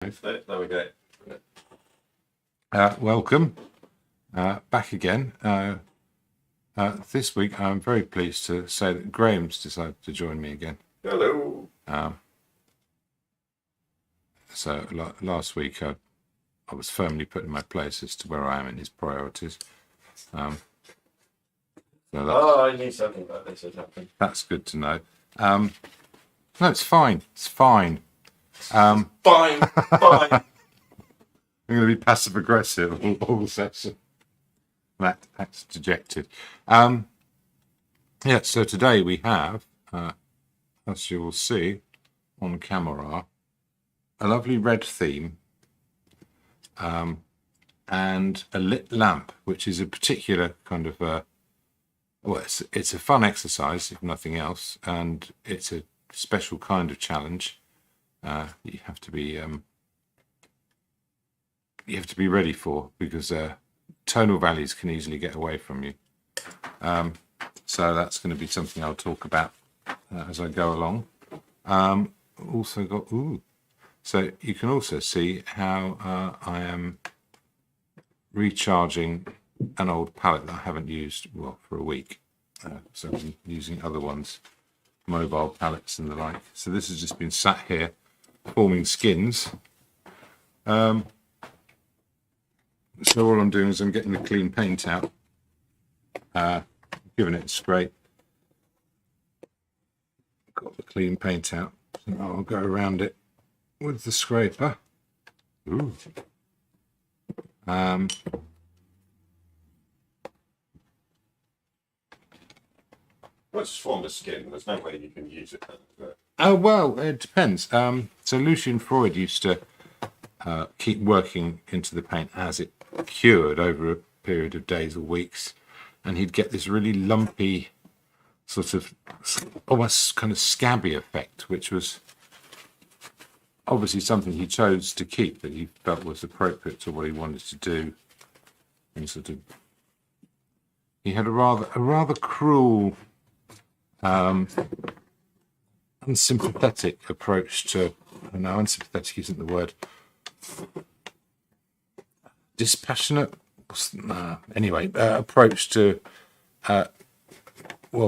There we go. Welcome back again. This week I'm very pleased to say that Graham's decided to join me again. Hello. So last week I was firmly put in my place as to where I am in his priorities. I knew something like this had happened. That's good to know. No, it's fine. It's fine. Fine. I'm going to be passive aggressive all session. That's dejected. Yeah, so today we have, as you will see on camera, a lovely red theme and a lit lamp, which is a particular kind of, well, it's a fun exercise, if nothing else, and it's a special kind of challenge. You have to be ready for, because tonal values can easily get away from you. So that's going to be something I'll talk about as I go along. Also got so you can also see how I am recharging an old palette that I haven't used for a week. So I'm using other ones, mobile palettes and the like. So this has just been sat here forming skins. So all I'm doing is I'm getting the clean paint out, giving it a scrape. Got the clean paint out, so I'll go around it with the scraper. Ooh. Well, it's formed a skin. There's no way you can use it. Oh, well, it depends. So Lucian Freud used to keep working into the paint as it cured over a period of days or weeks, and he'd get this really lumpy, sort of almost kind of scabby effect, which was obviously something he chose to keep, that he felt was appropriate to what he wanted to do. And sort of, he had a rather cruel, unsympathetic approach to. No, unsympathetic isn't the word. Dispassionate. Anyway, approach to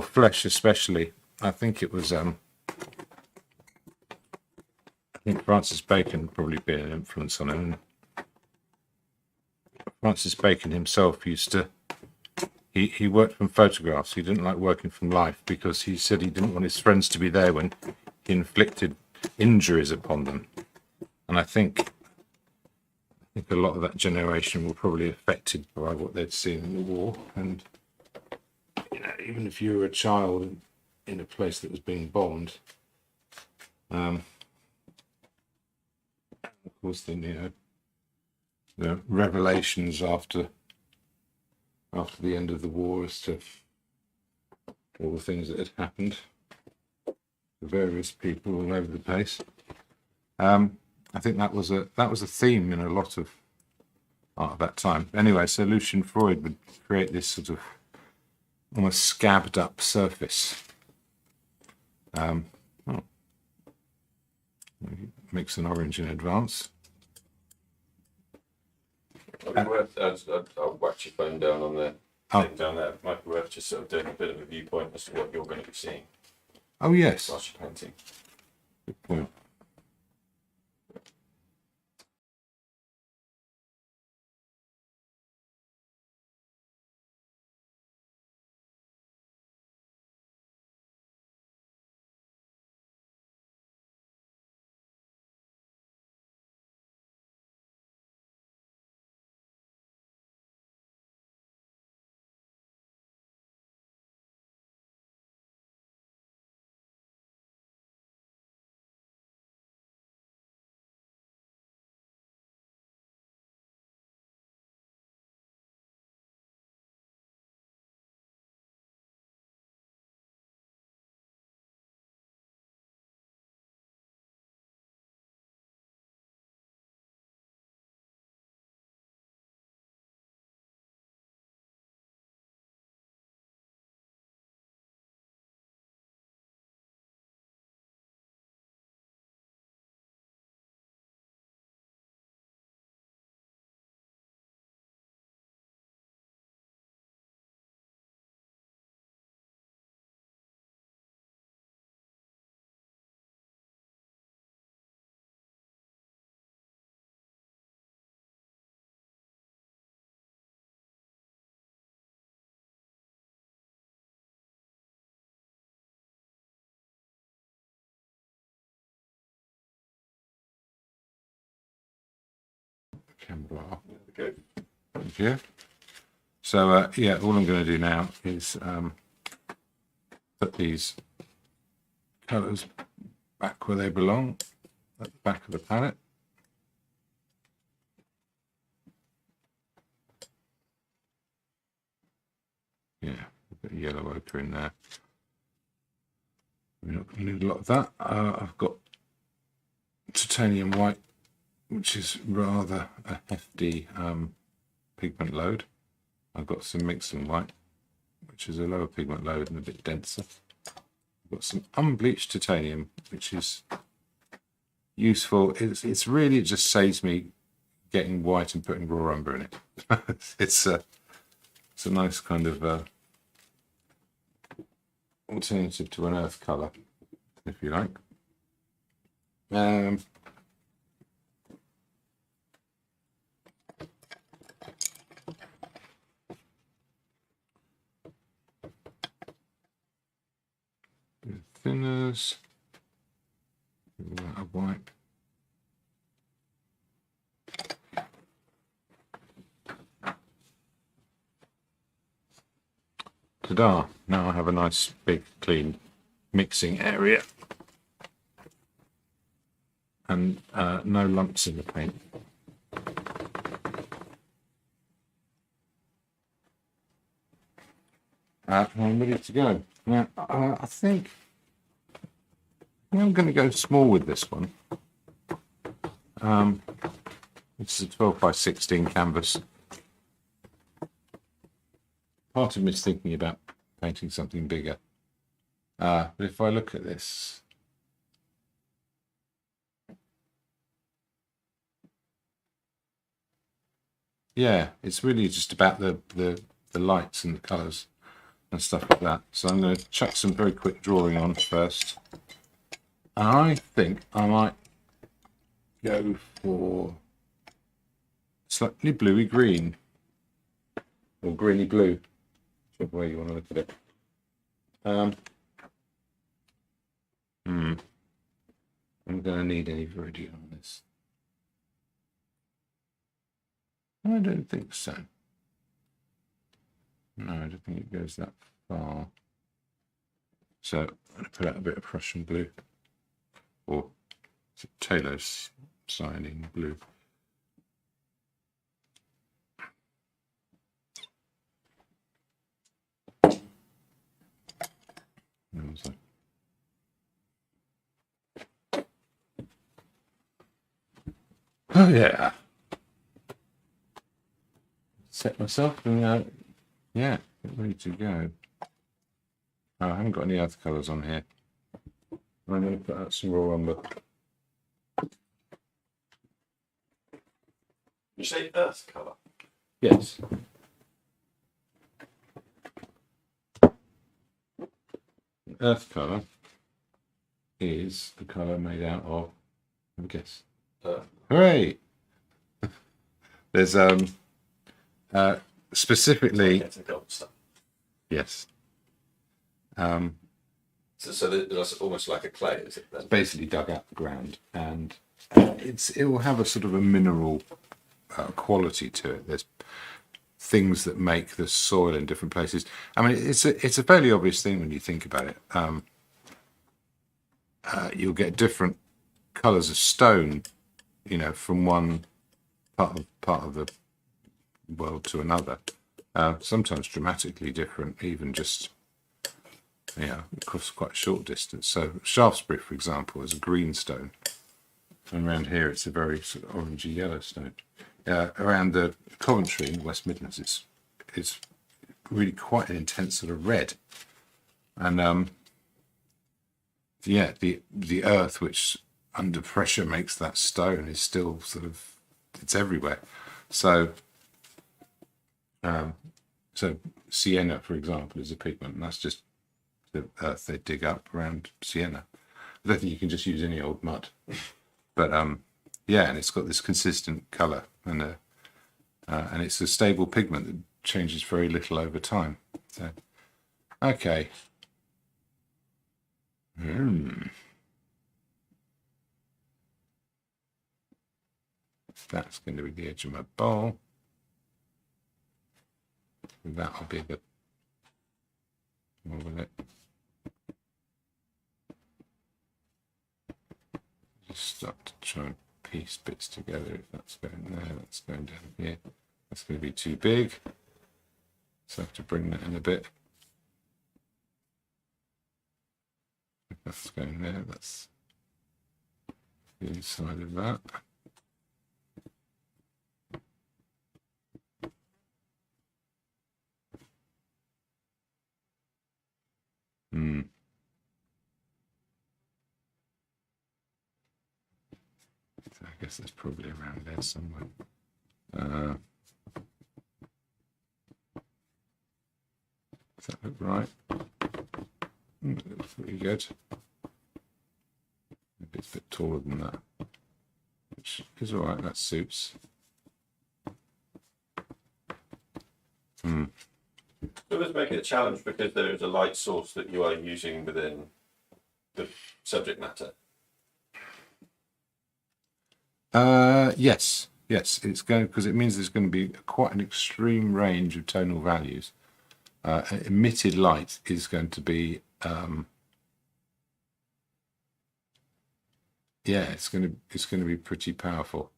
flesh especially. I think it was. I think Francis Bacon probably been an influence on him. Francis Bacon himself used to. He worked from photographs. He didn't like working from life, because he said he didn't want his friends to be there when he inflicted injuries upon them. And I think a lot of that generation were probably affected by what they'd seen in the war. And even if you were a child in a place that was being bombed, of course, then the revelations after the end of the war as to all the things that had happened to various people all over the place. I think that was a theme in a lot of art at that time. Anyway, so Lucian Freud would create this sort of almost scabbed up surface. Mix an orange in advance. I'll whack your phone down on there. Down there. It might be worth just sort of doing a bit of a viewpoint as to what you're going to be seeing. Oh, yes. Whilst you're painting. Good point. Camber. Okay. Thank you. So yeah, all I'm going to do now is put these colours back where they belong, at the back of the palette. Yeah, a bit of yellow ochre in there. We're not going to need a lot of that. I've got titanium white, which is rather a hefty pigment load. I've got some mixing white, which is a lower pigment load and a bit denser. I've got some unbleached titanium, which is useful. It's really, it just saves me getting white and putting raw umber in it. It's a nice kind of alternative to an earth colour, if you like. Thinners, a white. Ta-da! Now I have a nice big clean mixing area and no lumps in the paint. I'm ready to go. Now I think I'm going to go small with this one. This is a 12 by 16 canvas. Part of me is thinking about painting something bigger. But if I look at this, yeah, it's really just about the lights and the colours and stuff like that. So I'm going to chuck some very quick drawing on first. And I think I might go for slightly bluey green or greeny blue, whichever way you want to look at it. I'm going to need any viridian on this. I don't think so. No, I don't think it goes that far. So I'm going to put out a bit of Prussian blue, or Taylor's cyanin blue. Oh yeah. Set myself and yeah, get ready to go. Oh, I haven't got any other colours on here. I'm going to put out some raw umber. You say earth colour? Yes. Earth colour is the colour made out of, I guess. Hooray! There's specifically. Yes. So that's almost like a clay, is it? Then? It's basically dug out the ground, and it will have a sort of a mineral quality to it. There's things that make the soil in different places. I mean, it's a fairly obvious thing when you think about it. You'll get different colours of stone, you know, from one part of the world to another. Sometimes dramatically different, even just, you know, across quite a short distance. So Shaftesbury, for example, is a green stone, and around here it's a very sort of orangey yellow stone. Around the Coventry in the West Midlands, it's really quite an intense sort of red, and yeah, the earth which under pressure makes that stone is still sort of, it's everywhere. So so sienna, for example, is a pigment, and that's just the earth they dig up around sienna. I don't think you can just use any old mud, but yeah, and it's got this consistent colour, and it's a stable pigment that changes very little over time. So, okay. That's going to be the edge of my bowl. That'll be the more of it. Just start to try and piece bits together. If that's going there, that's going down here. That's going to be too big, so I have to bring that in a bit. If that's going there, that's the inside of that. So I guess it's probably around there somewhere. Does that look right? It looks pretty good. Maybe it's a bit taller than that, which is all right. That suits. So let's make it a challenge because there is a light source that you are using within the subject matter. Yes, it's going because it means there's going to be quite an extreme range of tonal values. Emitted light is going to be, it's going to be pretty powerful.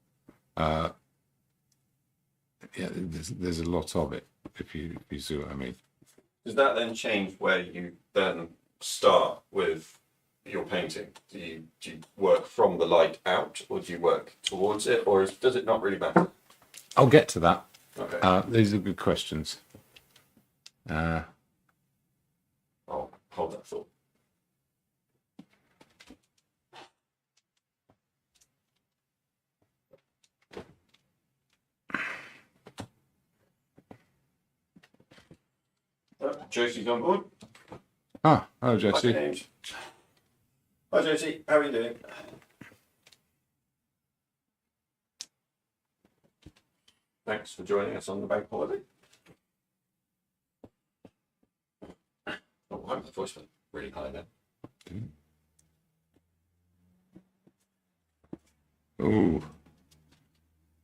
There's a lot of it if you see what I mean. Does that then change where you then start with your painting? Do you work from the light out, or do you work towards it, or does it not really matter? I'll get to that. Okay. These are good questions. I'll hold that thought. Josie's on board. Hello, Hi, Josie. James. Hi, Josie. How are you doing? Thanks for joining us on the bank holiday. Oh, my voice went really high then. Oh,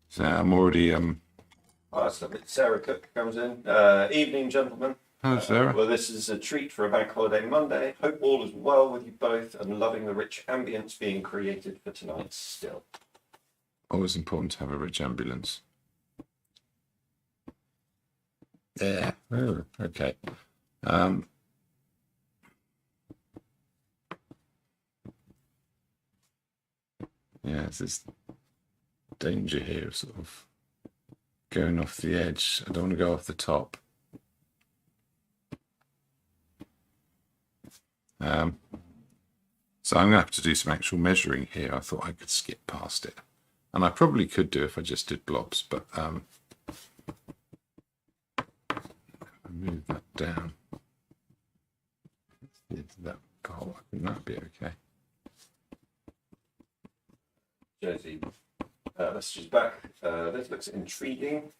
so I'm already Oh, that's lovely. Sarah Cook comes in. Evening, gentlemen. Hello, Sarah. Well, this is a treat for a bank holiday Monday. Hope all is well with you both and loving the rich ambience being created for tonight's still. Always important to have a rich ambulance. Yeah. Oh, okay. Yeah, there's this danger here of sort of going off the edge. I don't want to go off the top. So I'm going to have to do some actual measuring here. I thought I could skip past it. And I probably could do if I just did blobs, but I move that down. That goal, I think that'd be okay. Josie, messages back. This looks intriguing. ...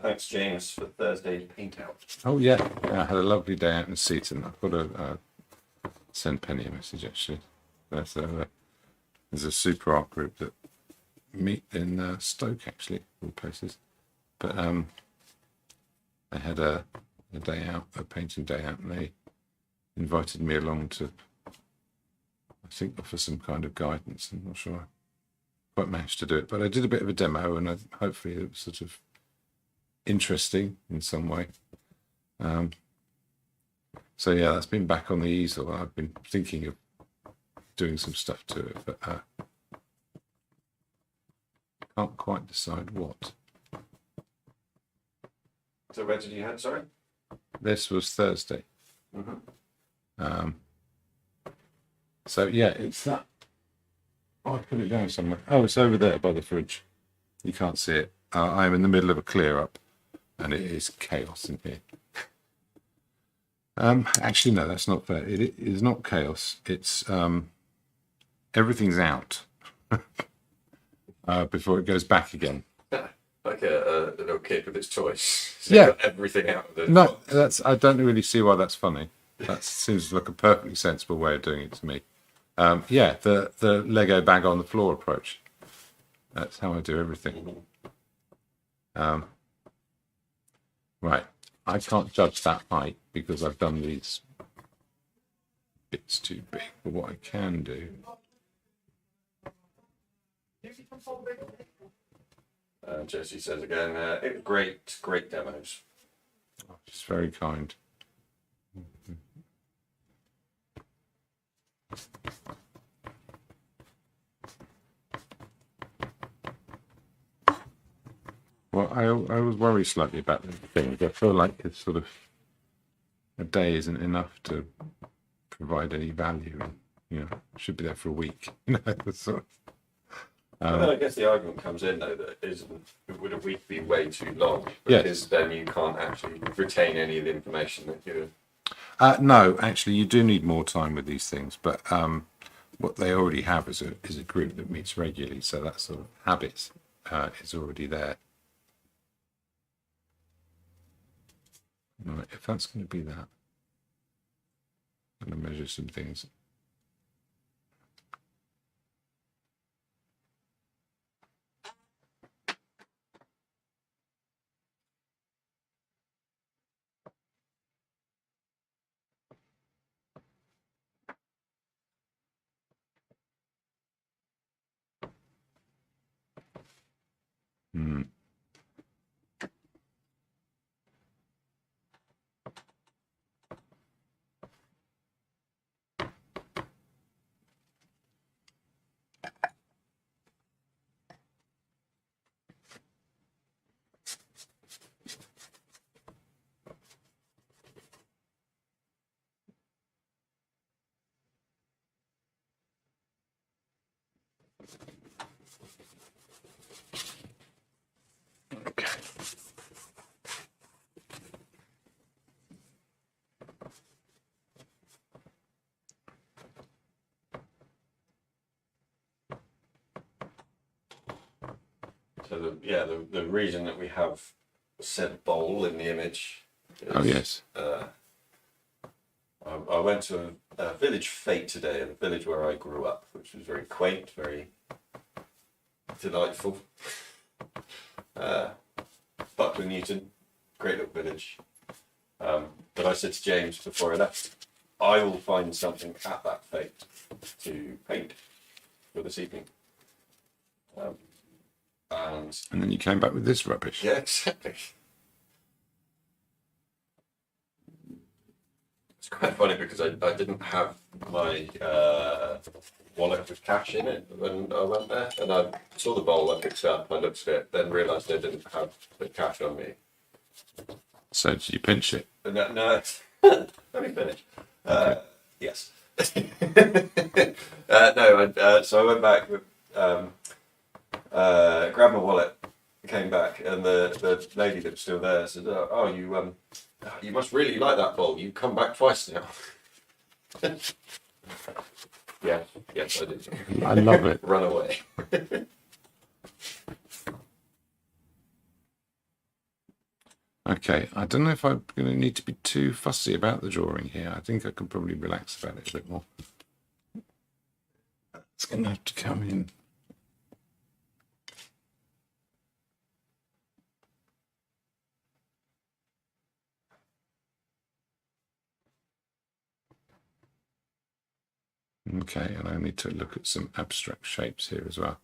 Thanks, James, for Thursday's paint out. Oh yeah, I had a lovely day out in Seaton. I've got to send Penny a message actually. There's a super art group that meet in Stoke actually, all places. But they had a day out, a painting day out, and they invited me along to, I think, offer some kind of guidance. I'm not sure I quite managed to do it, but I did a bit of a demo, and hopefully it was sort of interesting in some way. So yeah, that's been back on the easel. I've been thinking of doing some stuff to it, but can't quite decide what. So where did you head, sorry? This was Thursday. Mm-hmm. So yeah, it's that. Oh, I put it down somewhere. Oh, it's over there by the fridge. You can't see it. I'm in the middle of a clear up, and it is chaos in here. Actually, no, that's not fair. It is not chaos. It's everything's out before it goes back again. Like a little kid with his toys. So Yeah. got everything out of it. No, I don't really see why that's funny. That seems like a perfectly sensible way of doing it to me. Yeah, the Lego bag on the floor approach. That's how I do everything. Mhm. Right, I can't judge that height because I've done these bits too big. But what I can do, Jesse says again, it was great demos. it's very kind. Well, I always worry slightly about the things. I feel like it's sort of a day isn't enough to provide any value. And, you know, should be there for a week. You know, that's sort of, Well, I guess the argument comes in though that would a week be way too long? Yes. Because then you can't actually retain any of the information that you. no, actually, you do need more time with these things. But what they already have is a group that meets regularly, so that sort of habit is already there. Right, if that's going to be that, I'm going to measure some things. Hmm. Okay. So the reason that we have said bowl in the image. Is, Oh yes. I went to a village fete today, a village where I grew up, which was very quaint, very delightful. Buckler Newton, great little village. But I said to James before I left, I will find something at that fete to paint for this evening. And then you came back with this rubbish. yeah, exactly. It's quite funny because I didn't have my wallet with cash in it when I went there, and I saw the bowl, I picked it up, I looked at it, then realised I didn't have the cash on me. So did you pinch it? No, let me finish. Okay. Yes. No, so I went back with, grabbed my wallet, came back, and the lady that was still there said, "Oh, you must really like that bowl. You come back twice now." Yes, I did. I love it. Run away. Okay, I don't know if I'm going to need to be too fussy about the drawing here. I think I can probably relax about it a bit more. It's going to have to come in. Okay, and I need to look at some abstract shapes here as well.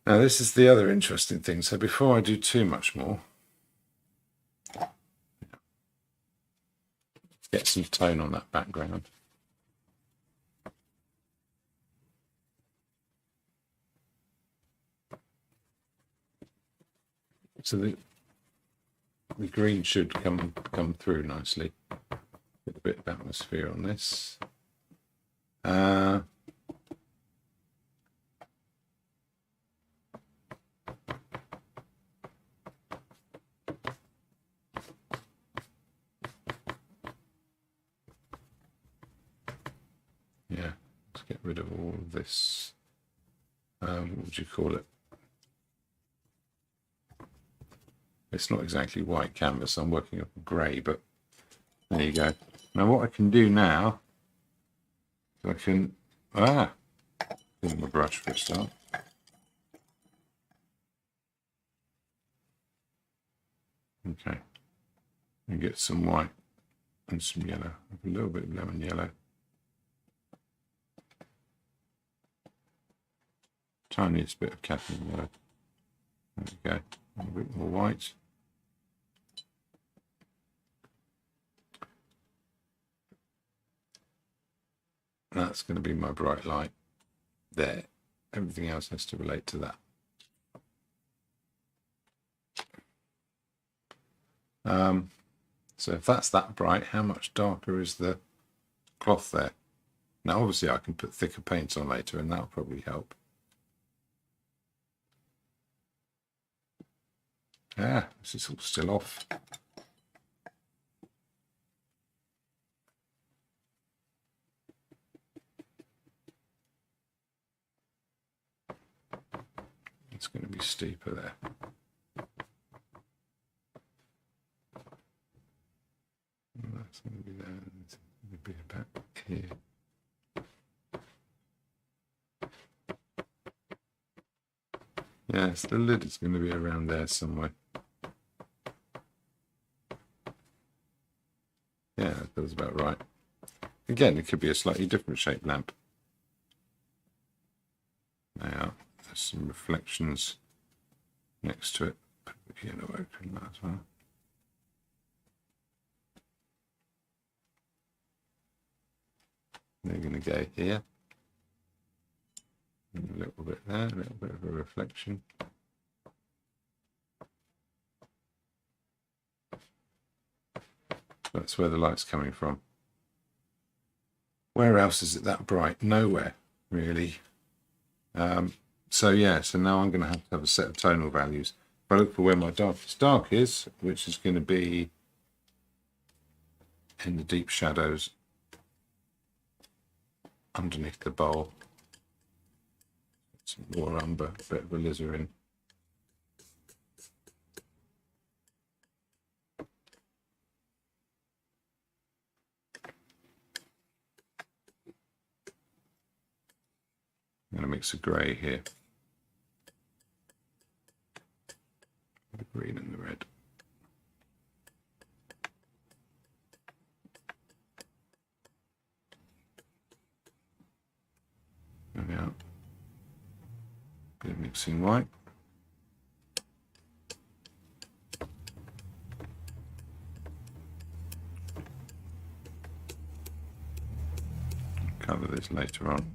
Now, this is the other interesting thing. So before I do too much more, get some tone on that background. So the green should come through nicely. Get a bit of atmosphere on this. Yeah, let's get rid of all of this. What would you call it? It's not exactly white canvas. I'm working off grey, but there you go. Now what I can do now, I can give them a brush for a start. Okay. And get some white and some yellow. A little bit of lemon yellow. Tiniest bit of cadmium yellow. There we go. A bit more white. That's going to be my bright light there. Everything else has to relate to that. So if that's that bright, how much darker is the cloth there? Now, obviously, I can put thicker paints on later, and that'll probably help. Yeah, this is all still off. It's going to be steeper there. That's going to be there. It's going to be about here. Yes, the lid is going to be around there somewhere. Yeah, that feels about right. Again, it could be a slightly different shaped lamp. Now, there's some reflections next to it. Put the yellow ochre in that as well. They're going to go here. And a little bit there, a little bit of a reflection. That's where the light's coming from. Where else is it that bright? Nowhere, really. So yeah, so now I'm going to have a set of tonal values. If I look for where my darkest dark is, which is going to be in the deep shadows underneath the bowl. Some more umber, a bit of alizarin. I'm going to mix a grey here. The green and the red. There we are. Bit of mixing white. Colour this later on.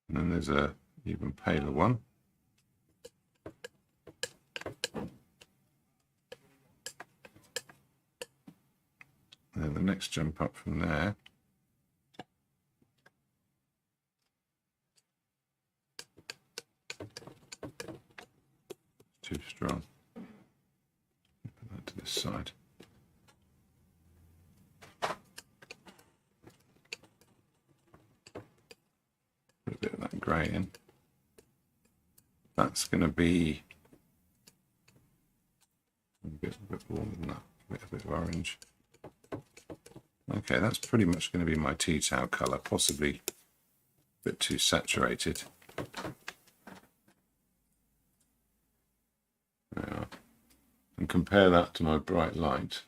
And then there's a even paler one. And then the next jump up from there. Too strong. Put that to this side. Put a bit of that grey in. That's going to be a bit warmer than that. A bit of orange. Okay, that's pretty much going to be my tea towel colour, possibly a bit too saturated. And compare that to my bright light.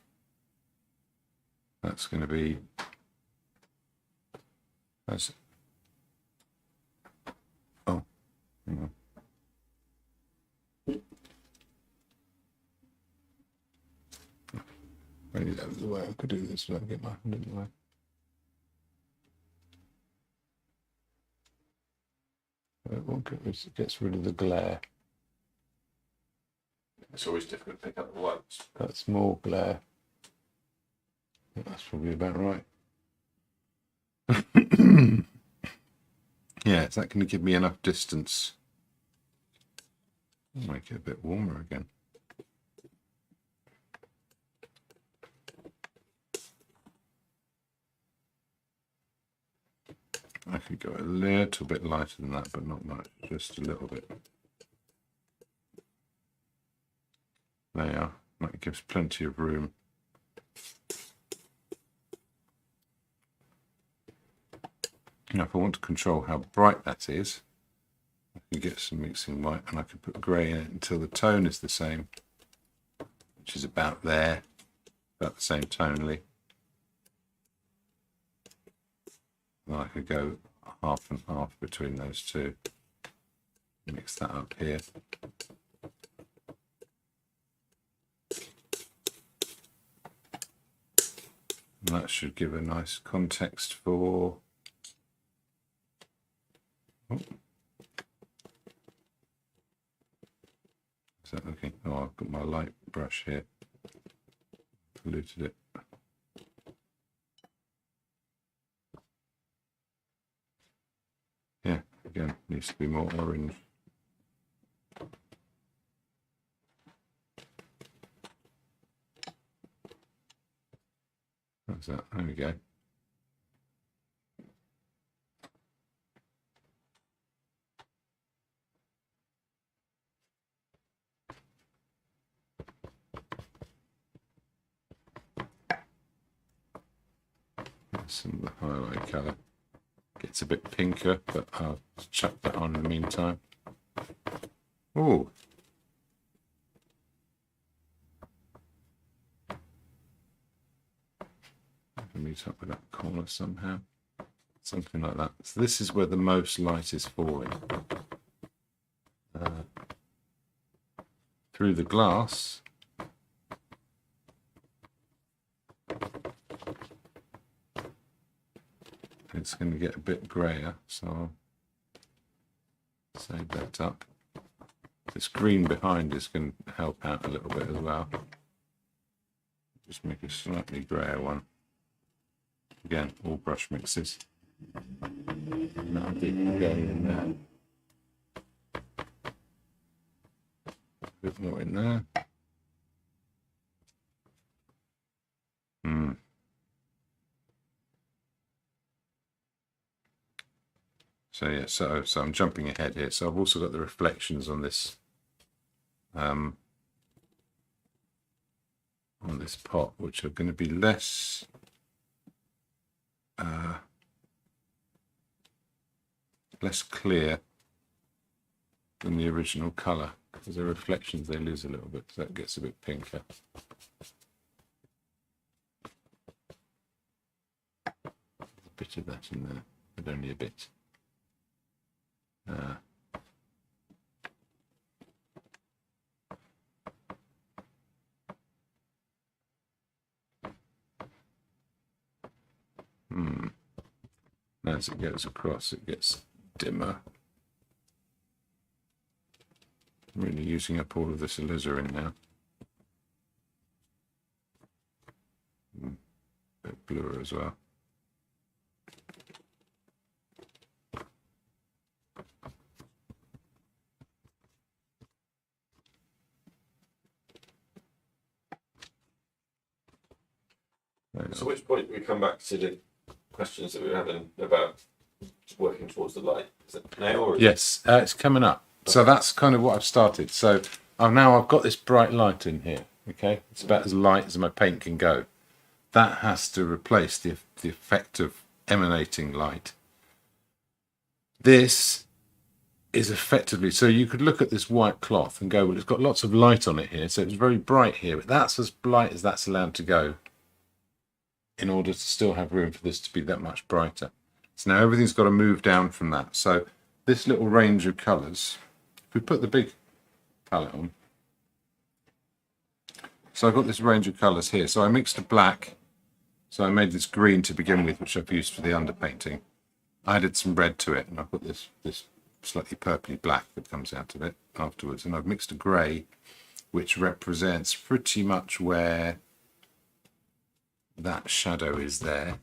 That's going to be, that's, oh, hang on. Maybe that was the way I could do this without getting my hand in the way. It gets rid of the glare. It's always difficult to pick up the whites. That's more glare. I think that's probably about right. Yeah, is that going to give me enough distance? I'll make it a bit warmer again. I could go a little bit lighter than that, but not much, just a little bit. There you are. That gives plenty of room. Now, if I want to control how bright that is, I you get some mixing white, and I can put grey in it until the tone is the same, which is about there, about the same tonally. And I could go half and half between those two. Mix that up here. And that should give a nice context for... Oh. Is that looking? Oh, I've got my light brush here. Polluted it. Yeah, again, needs to be more orange. How's that? There we go. Some of the highlight colour gets a bit pinker, but I'll chuck that on in the meantime. Oh, meet up with that corner somehow, something like that. So this is where the most light is falling through the glass. It's going to get a bit grayer, so I'll save that up. This green behind is going to help out a little bit as well. Just make a slightly grayer one. Again, all brush mixes. And that'll be going in there. A bit more in there. So yeah, so I'm jumping ahead here. So I've also got the reflections on this pot, which are going to be less less clear than the original colour, because the reflections, they lose a little bit, so that gets a bit pinker. There's a bit of that in there, but only a bit. As it goes across, it gets dimmer. I'm really using up all of this alizarin now. A bit bluer as well. So, which point we come back to the questions that we were having about working towards the light? Is it now or? Yes, it's coming up. So that's kind of what I've started. So I've got this bright light in here. Okay, it's about as light as my paint can go. That has to replace the effect of emanating light. This is effectively, so you could look at this white cloth and go, well, it's got lots of light on it here, so it's very bright here, but that's as bright as that's allowed to go in order to still have room for this to be that much brighter. So now everything's got to move down from that. So this little range of colours, if we put the big palette on, so I've got this range of colours here. So I mixed a black, so I made this green to begin with, which I've used for the underpainting. I added some red to it, and I've got this slightly purpley black that comes out of it afterwards. And I've mixed a grey, which represents pretty much where that shadow is there.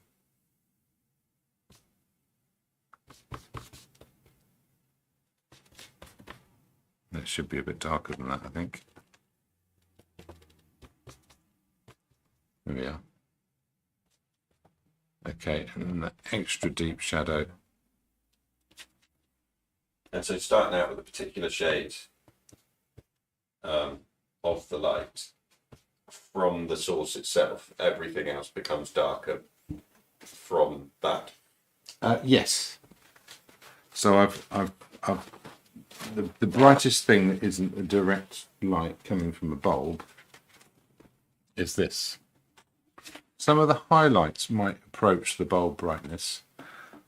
That should be a bit darker than that, I think. There we are. Okay, and then the extra deep shadow. And so starting out with a particular shade of the light, from the source itself, everything else becomes darker from that. Yes. So I've the brightest thing that isn't a direct light coming from a bulb is this. Some of the highlights might approach the bulb brightness.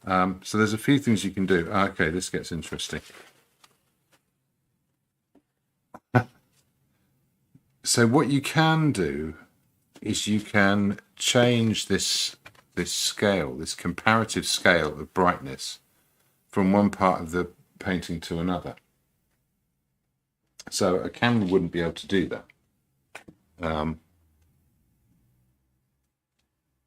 So there's a few things you can do. Okay, this gets interesting. So what you can do is you can change this scale, this comparative scale of brightness from one part of the painting to another. So a camera wouldn't be able to do that.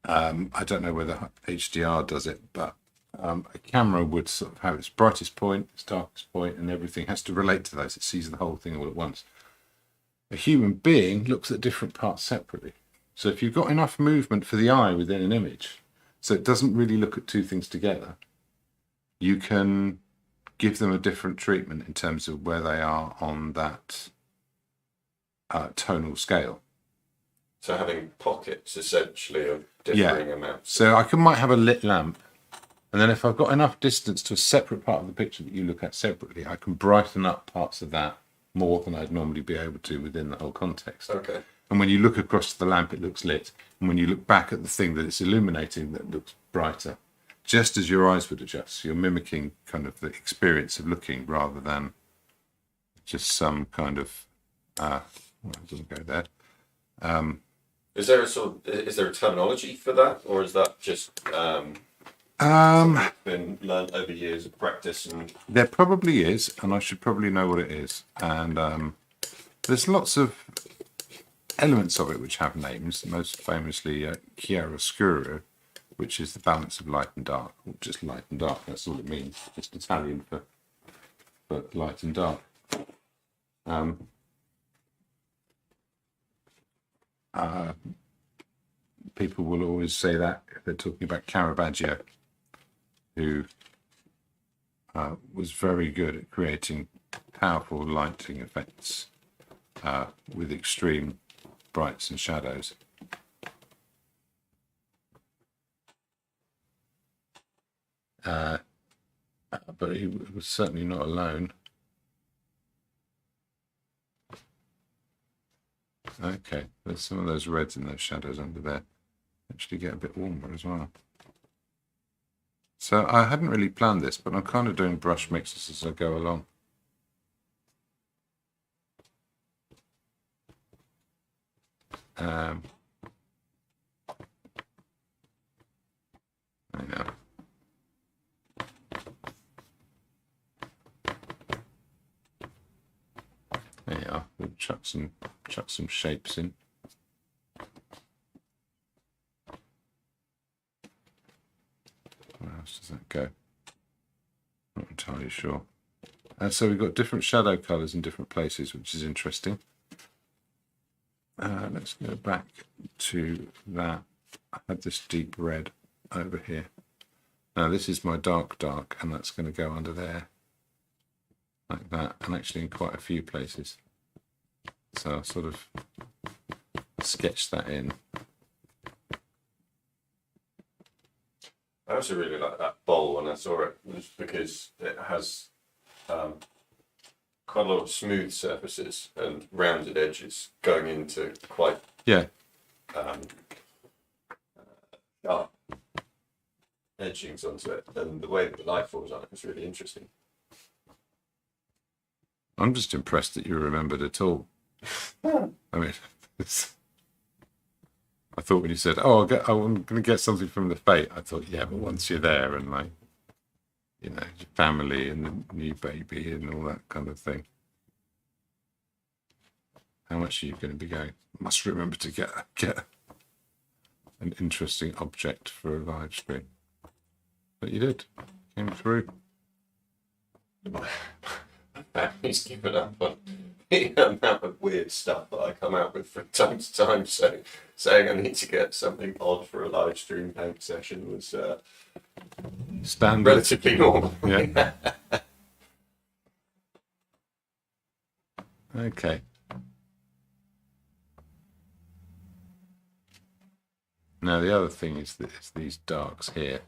I don't know whether HDR does it, but a camera would sort of have its brightest point, its darkest point, and everything has to relate to those. It sees the whole thing all at once. A human being looks at different parts separately. So if you've got enough movement for the eye within an image, so it doesn't really look at two things together, you can give them a different treatment in terms of where they are on that tonal scale. So having pockets essentially of differing amounts. So I might have a lit lamp, and then if I've got enough distance to a separate part of the picture that you look at separately, I can brighten up parts of that more than I'd normally be able to within the whole context. Okay. And when you look across the lamp, it looks lit. And when you look back at the thing that it's illuminating, that looks brighter. Just as your eyes would adjust. You're mimicking kind of the experience of looking rather than just some kind of, well, it doesn't go there. Is there a terminology for that, or is that just been learned over years of practice? And there probably is, and I should probably know what it is. And there's lots of elements of it which have names, most famously chiaroscuro, which is the balance of light and dark, or just light and dark. That's all it means. Just Italian for light and dark. People will always say that if they're talking about Caravaggio, who was very good at creating powerful lighting effects with extreme brights and shadows. But he was certainly not alone. Okay, there's some of those reds in those shadows under there. Actually get a bit warmer as well. So I hadn't really planned this, but I'm kind of doing brush mixes as I go along. I know. There you are. We'll chuck some shapes in. Where else does that go? Not entirely sure. And so we've got different shadow colours in different places, which is interesting. Let's go back to that. I had this deep red over here. Now this is my dark, and that's going to go under there. Like that, and actually in quite a few places. So I'll sort of sketch that in. I also really like that bowl when I saw it, just because it has quite a lot of smooth surfaces and rounded edges going into quite sharp edgings onto it, and the way that the light falls on it is really interesting. I'm just impressed that you remembered it all. I mean, I thought when you said, I'm going to get something from the fete, I thought, yeah, but once you're there and like, you know, your family and the new baby and all that kind of thing. How much are you going to be going? Must remember to get an interesting object for a live stream. But you did. Came through. Family's given up on the amount of weird stuff that I come out with from time to time. So saying I need to get something odd for a live stream paint session was standard, relatively normal. Yeah. Okay. Now the other thing is that it's these darks here.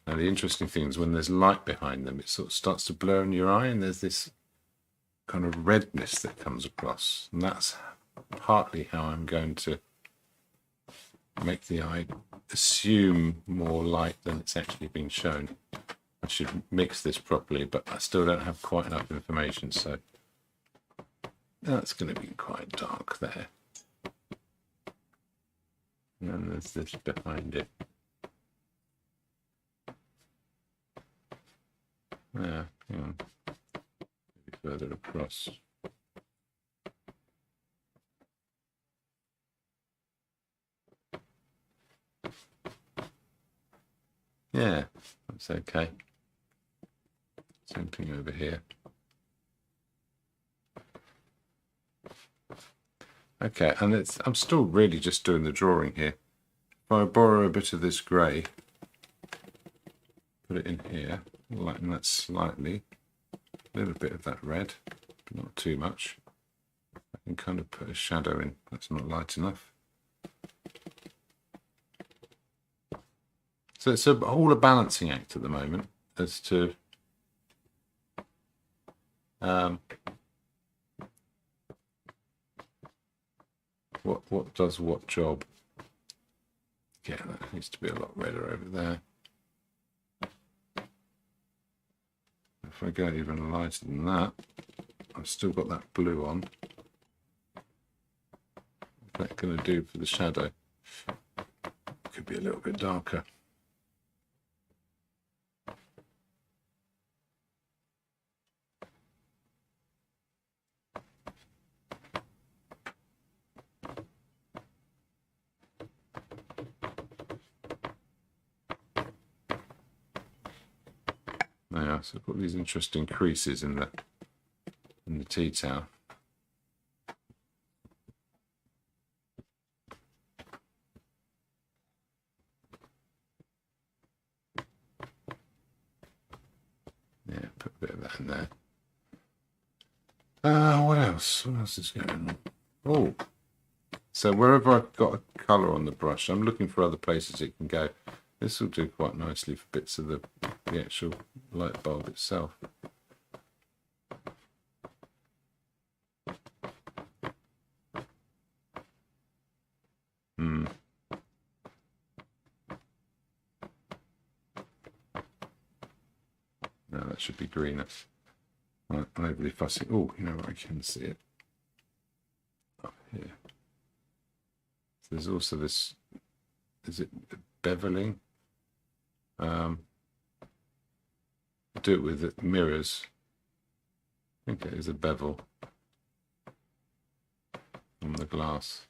Now the interesting thing is when there's light behind them, it sort of starts to blur in your eye, and there's this kind of redness that comes across, and that's partly how I'm going to make the eye assume more light than it's actually being shown. I should mix this properly, but I still don't have quite enough information, so that's going to be quite dark there. And then there's this behind it. Yeah, hang on. Maybe further across. Yeah, that's okay. Same thing over here. Okay, and I'm still really just doing the drawing here. If I borrow a bit of this grey, put it in here, lighten that slightly, a little bit of that red, but not too much. I can kind of put a shadow in, that's not light enough. So it's all a balancing act at the moment as to what does what job. Yeah, that needs to be a lot redder over there. If I go even lighter than that, I've still got that blue on. What's that going to do for the shadow? Could be a little bit darker. Now, so I've got these interesting creases in the tea towel. Yeah, put a bit of that in there. What else? What else is going on? Oh, so wherever I've got a colour on the brush, I'm looking for other places it can go. This will do quite nicely for bits of the actual light bulb itself. No, that should be greener. Right, I'm overly fussy. Oh, you know what? I can see it up here. So there's also this. Is it beveling? Do it with the mirrors. I think it is a bevel on the glass.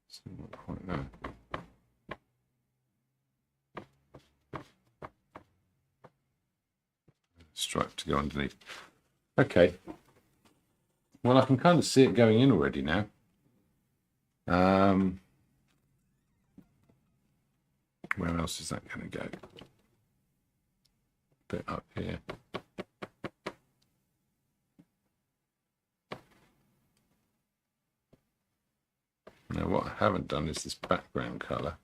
Still not quite there. Stripe to go underneath. Okay. Well, I can kind of see it going in already now. Where else is that going to go? A bit up here. Now, what I haven't done is this background colour.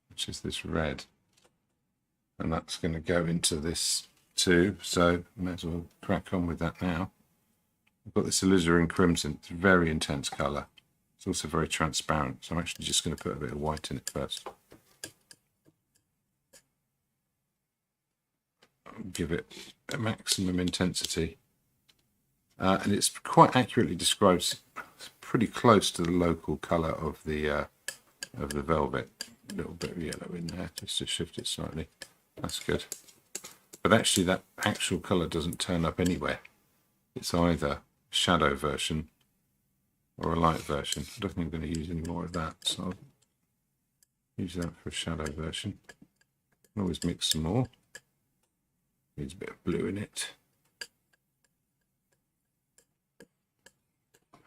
Which is this red. And that's going to go into this too, so may as well crack on with that now. I've got this alizarin crimson. It's a very intense colour. It's also very transparent, so I'm actually just going to put a bit of white in it first. Give it a maximum intensity, and it's quite accurately describes pretty close to the local colour of the velvet. A little bit of yellow in there just to shift it slightly. That's good. But actually, that actual colour doesn't turn up anywhere. It's either a shadow version or a light version. I don't think I'm going to use any more of that, so I'll use that for a shadow version. Can always mix some more. Needs a bit of blue in it.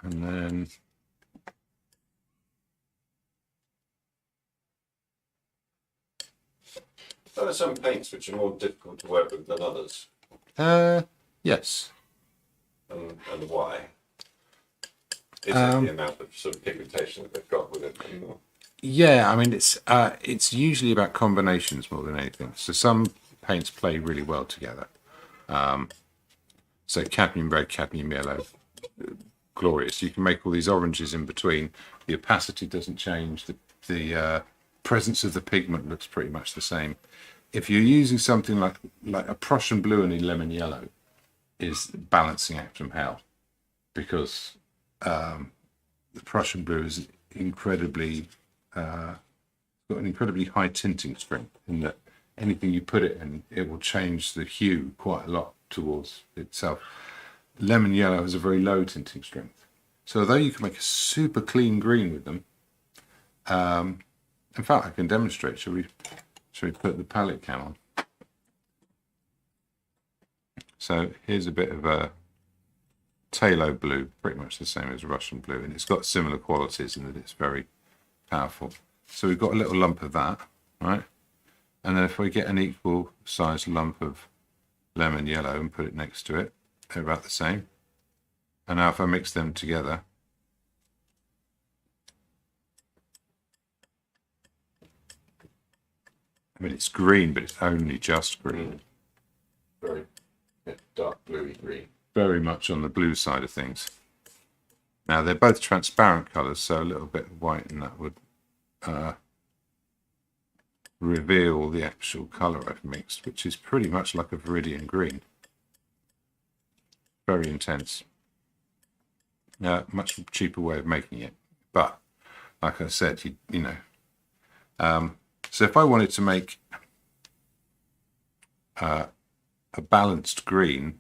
And then there are some paints which are more difficult to work with than others. Yes. And why? Is it the amount of sort of pigmentation that they've got with it? Yeah, I mean it's usually about combinations more than anything. So some paints play really well together. So cadmium red, cadmium yellow, glorious. You can make all these oranges in between. The opacity doesn't change. The presence of the pigment looks pretty much the same. If you're using something like a Prussian blue and a lemon yellow, is balancing act from hell, because the Prussian blue is incredibly got an incredibly high tinting strength, in that anything you put it in, it will change the hue quite a lot towards itself. Lemon yellow has a very low tinting strength, so although you can make a super clean green with them, in fact I can demonstrate. Shall we put the palette cam on? So here's a bit of a phthalo blue, pretty much the same as Russian blue, and it's got similar qualities in that it's very powerful. So we've got a little lump of that, right? And then if we get an equal sized lump of lemon yellow and put it next to it, they're about the same. And now if I mix them together, I mean it's green, but it's only just green. Very dark bluey green. Very much on the blue side of things. Now they're both transparent colours, so a little bit of white and that would reveal the actual colour I've mixed, which is pretty much like a viridian green. Very intense. Much cheaper way of making it, but like I said, you know. So if I wanted to make a balanced green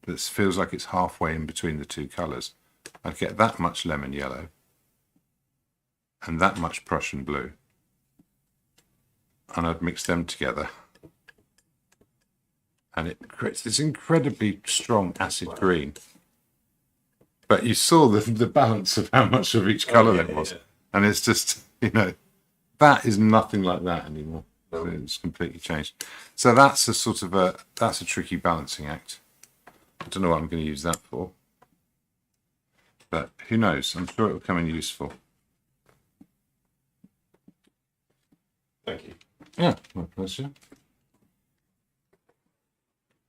that feels like it's halfway in between the two colours, I'd get that much lemon yellow and that much Prussian blue, and I'd mix them together, and it creates this incredibly strong acid green. But you saw the balance of how much of each colour there was, and it's just, you know, that is nothing like that anymore. So it's completely changed. So that's a sort of that's a tricky balancing act. I don't know what I'm going to use that for, but who knows? I'm sure it will come in useful. Thank you. Yeah, my pleasure.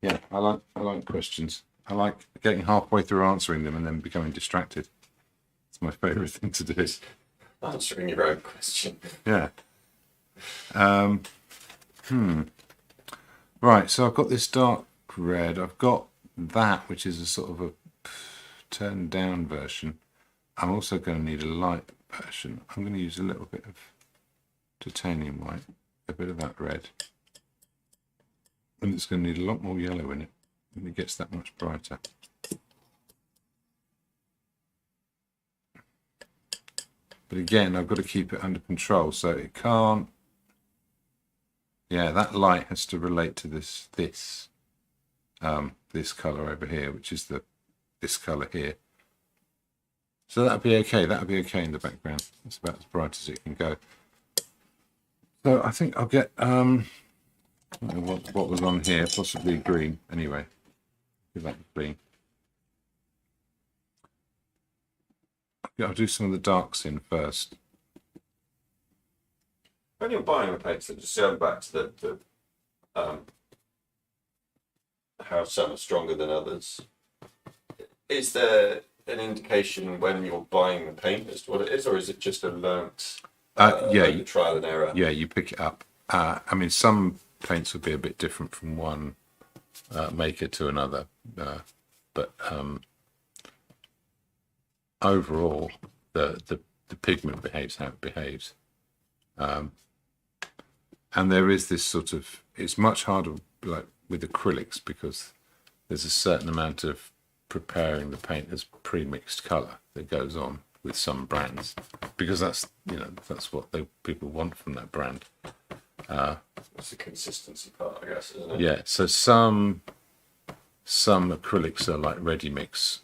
Yeah, I like questions. I like getting halfway through answering them and then becoming distracted. It's my favourite thing to do. Answering your own question. Yeah. Right, so I've got this dark red. I've got that, which is a sort of a turned down version. I'm also going to need a light version. I'm going to use a little bit of titanium white, a bit of that red. And it's going to need a lot more yellow in it when it gets that much brighter. But again, I've got to keep it under control, so it can't. Yeah, that light has to relate to this color over here, which is this color here. So that'll be okay. That'll be okay in the background. It's about as bright as it can go. So I think I'll get I don't know what was on here, possibly green. Anyway, give that green. I'll do some of the darks in first. When you're buying the paints, just going back to the how some are stronger than others, is there an indication when you're buying the paint as to what it is, or is it just a learnt trial and error? Yeah, you pick it up. I mean, some paints would be a bit different from one maker to another, but overall, the pigment behaves how it behaves. And there is this sort of, it's much harder like with acrylics, because there's a certain amount of preparing the paint as pre-mixed color that goes on with some brands, because that's, you know, that's what people want from that brand. It's the consistency part, I guess, isn't it? Yeah, so some acrylics are like ready mix,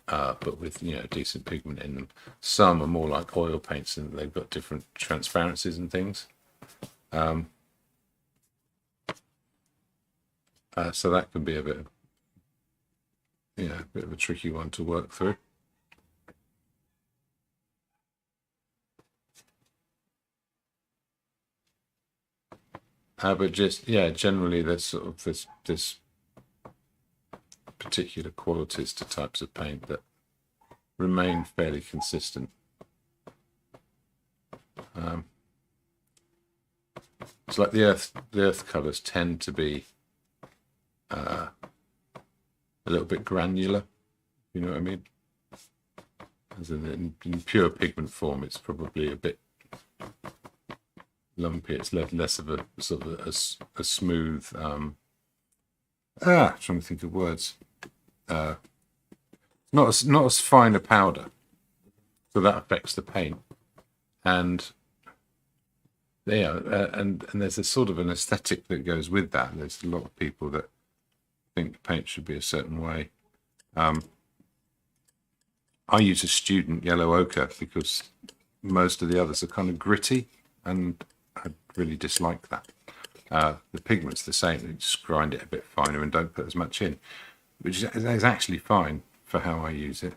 but with, you know, decent pigment in them. Some are more like oil paints, and they've got different transparencies and things. So that can be a bit yeah, a bit of a tricky one to work through. But just, yeah, generally there's sort of this particular qualities to types of paint that remain fairly consistent. It's like the earth colours tend to be a little bit granular, you know what I mean? As in pure pigment form, it's probably a bit lumpy. It's less of a sort of a smooth. Trying to think of words. Not as fine a powder, so that affects the paint. And yeah, and there's a sort of an aesthetic that goes with that. There's a lot of people that think paint should be a certain way. I use a student yellow ochre because most of the others are kind of gritty, and I really dislike that. The pigment's the same. You just grind it a bit finer and don't put as much in, which is actually fine for how I use it.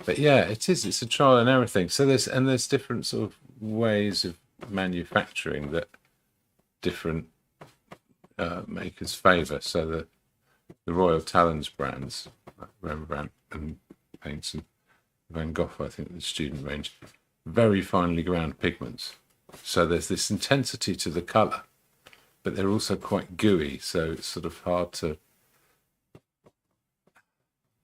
But yeah, it's a trial and error thing. So there's different sort of ways of manufacturing that different makers favour. So the Royal Talens brands, like Rembrandt and paints and Van Gogh, I think the student range, very finely ground pigments. So there's this intensity to the colour, but they're also quite gooey. So it's sort of hard to.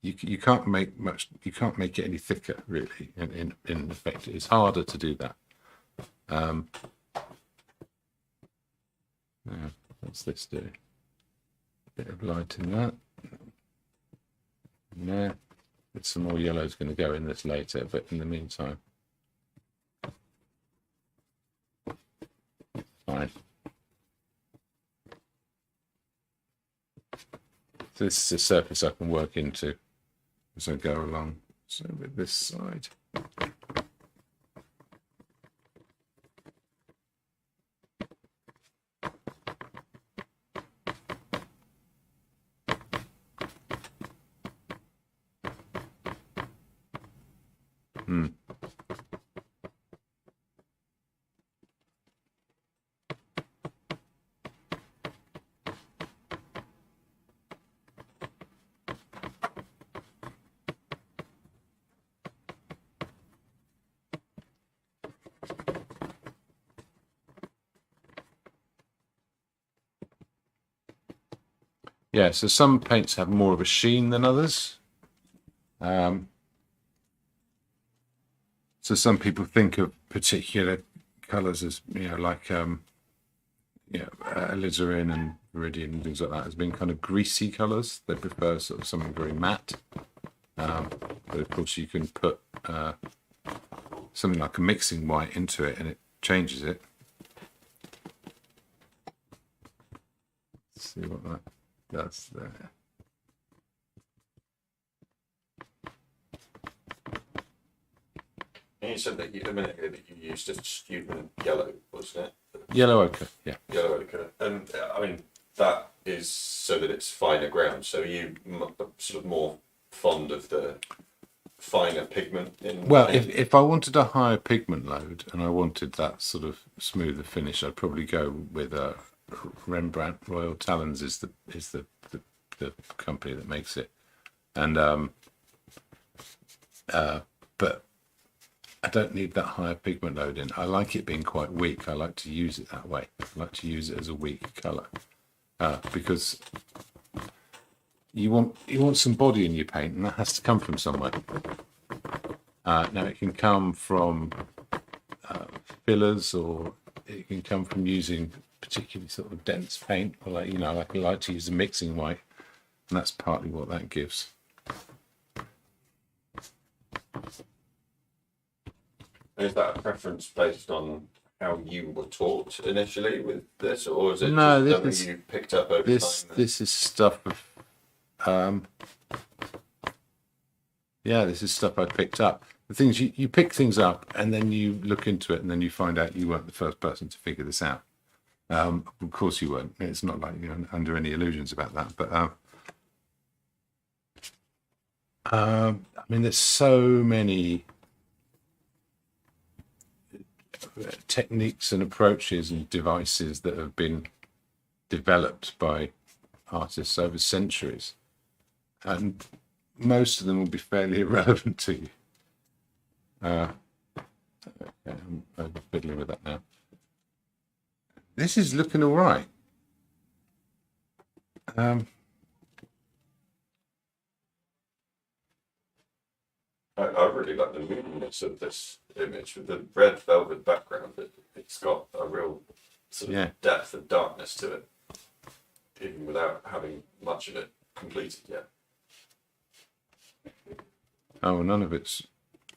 You can't make much. You can't make it any thicker, really. In effect, it's harder to do that. Yeah, what's this do? Bit of light in that. Yeah, there's some more yellow's going to go in this later, but in the meantime, fine. So this is a surface I can work into as I go along. So with this side. Yeah, so some paints have more of a sheen than others. So some people think of particular colours as, like alizarin and viridian and things like that as being kind of greasy colours. They prefer sort of something very matte. But of course you can put something like a mixing white into it and it changes it. Let's see what that does there. And you said that a minute ago that you used a student yellow, wasn't it? Yellow ochre, yeah. Yellow ochre. And I mean, that is so that it's finer ground. So are you sort of more fond of the finer pigment in? Well, if I wanted a higher pigment load and I wanted that sort of smoother finish, I'd probably go with a Rembrandt. Royal Talens is the company that makes it, and but I don't need that higher pigment load in. I like it being quite weak. I like to use it that way. I like to use it as a weak colour because you want some body in your paint, and that has to come from somewhere. Now it can come from fillers, or it can come from using particularly sort of dense paint, or like I like to use a mixing white, and that's partly what that gives. Is that a preference based on how you were taught initially with this, or is it No, just something you picked up over time? This is stuff of, this is stuff I picked up. The things you pick things up and then you look into it and then you find out you weren't the first person to figure this out. Of course you won't. It's not like you're under any illusions about that. But I mean, there's so many techniques and approaches and devices that have been developed by artists over centuries, and most of them will be fairly irrelevant to you. Okay, I'm over fiddling with that now. This is looking all right. I really like the moodiness of this image with the red velvet background. It's got a real sort of depth and darkness to it, even without having much of it completed yet. Oh, none of it's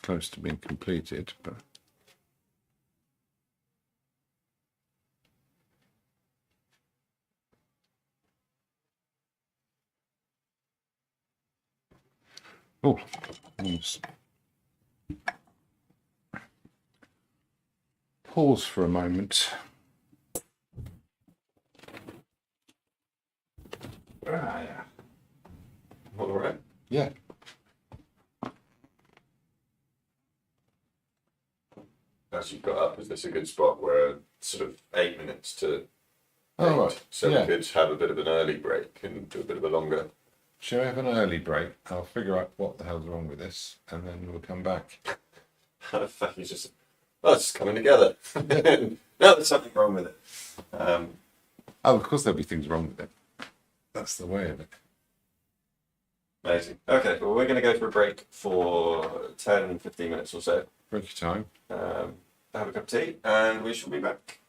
close to being completed, but oh, almost pause for a moment. Yeah. All right. Yeah. As you've got up, is this a good spot where sort of 8 minutes to Oh, 8, right. so Yeah. we could have a bit of an early break and do a bit of a longer. Shall we have an early break? I'll figure out what the hell's wrong with this, and then we'll come back. You just, oh, it's coming together. No, there's something wrong with it. Oh, of course there'll be things wrong with it. That's the way of it. Amazing. Okay, well, we're going to go for a break for 10, 15 minutes or so. Break your time. Have a cup of tea, and we shall be back.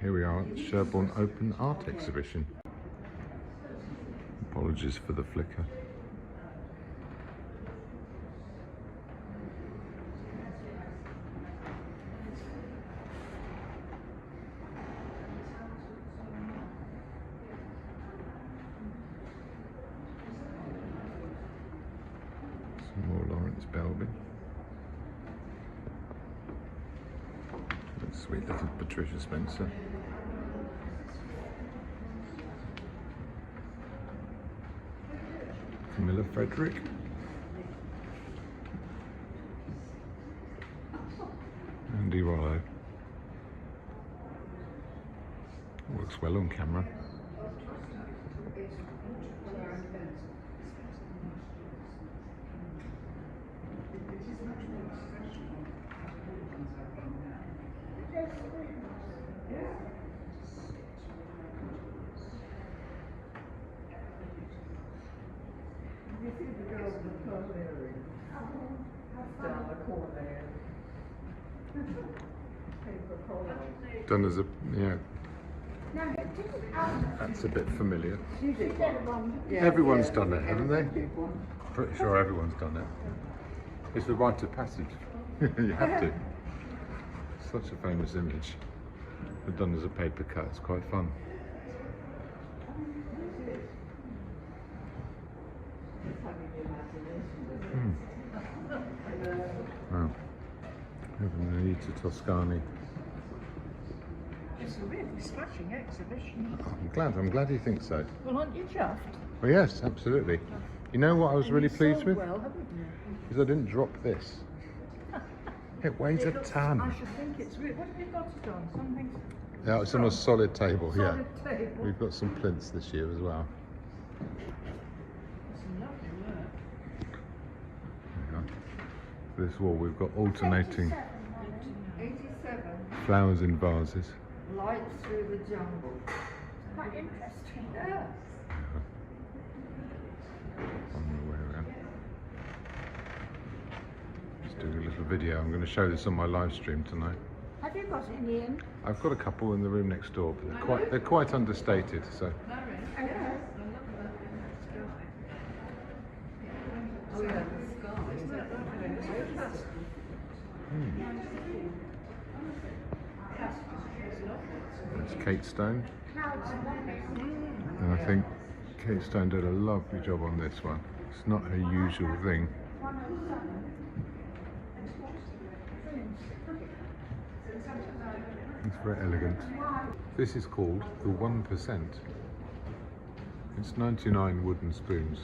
Here we are at the Sherborne Open Art Exhibition. Apologies for the flicker. Some more Lawrence Belby. Sweet little Patricia Spencer. Camilla Frederick. Andy Rollo. Works well on camera. Done as a, yeah. That's a bit familiar. Everyone's done it, haven't they? Pretty sure everyone's done it. It's the rite of passage. You have to. Such a famous image. But done as a paper cut, it's quite fun. Wow. Anita Toscani. It's a really smashing exhibition. Oh, I'm glad you think so. Well, aren't you chuffed? Well, yes, absolutely. You know what I was And really you've pleased sold with? well, haven't you? Is I didn't drop this. It weighs a I ton. should think it's really... What have you got it on? Something... Yeah, it's on a solid table, yeah. Solid table. We've got some plinths this year as well. Some lovely work. Yeah. For this wall, we've got alternating 87. flowers in vases. Light through the jungle. Quite interesting. Yeah. On the way around. Just doing a little video. I'm going to show this on my live stream tonight. Have you got any in? I've got a couple in the room next door, but they're quite understated. So Oh, yeah, the sky. Isn't that lovely? that's Kate Stone, and I think Kate Stone did a lovely job on this one. It's not her usual thing. It's very elegant. This is called the 1%. It's 99 wooden spoons.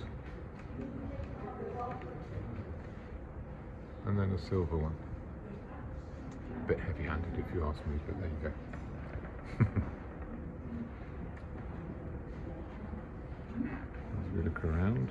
And then a silver one. A bit heavy-handed if you ask me, but there you go. As we look around.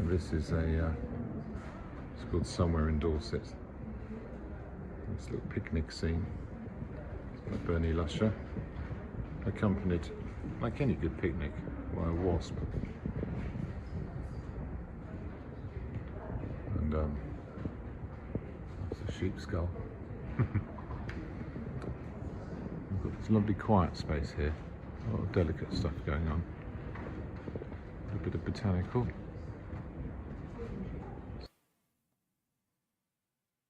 This is it's called Somewhere in Dorset. This little picnic scene by Bernie Lusher, accompanied, like any good picnic, by a wasp. And that's a sheep skull. We've got this lovely quiet space here, a lot of delicate stuff going on, a bit of botanical.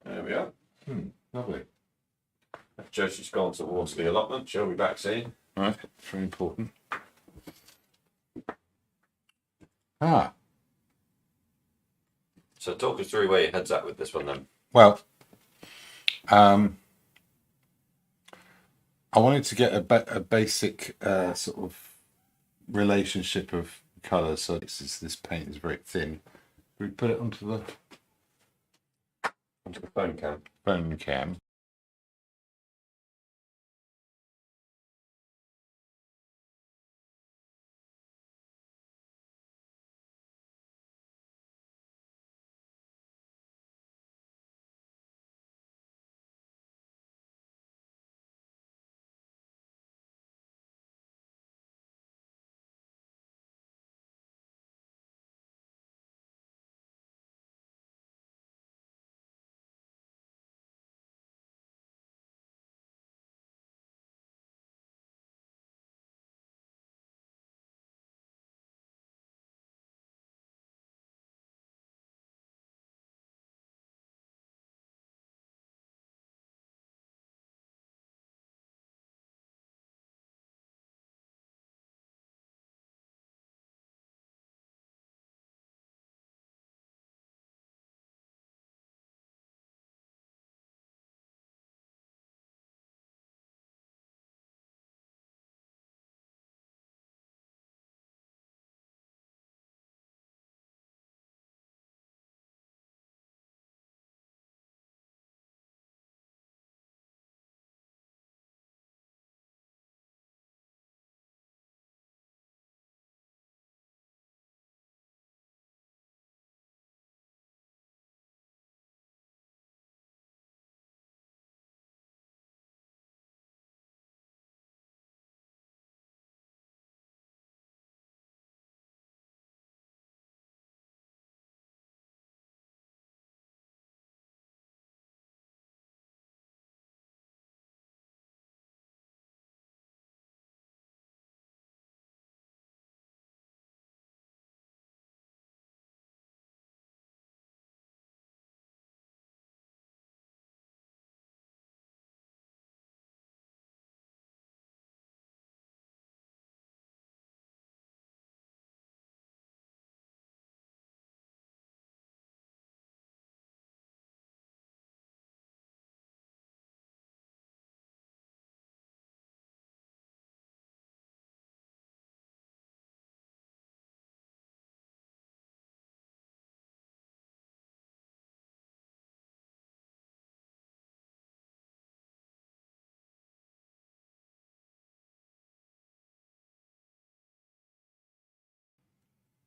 There we are. Lovely. Josie's gone towards the allotment. She'll be back soon. Right, very important. Ah, So talk us through where your head's at with this one then. well, I wanted to get a basic sort of relationship of colours. So this paint is very thin. We put it onto the Phone cam. phone cam.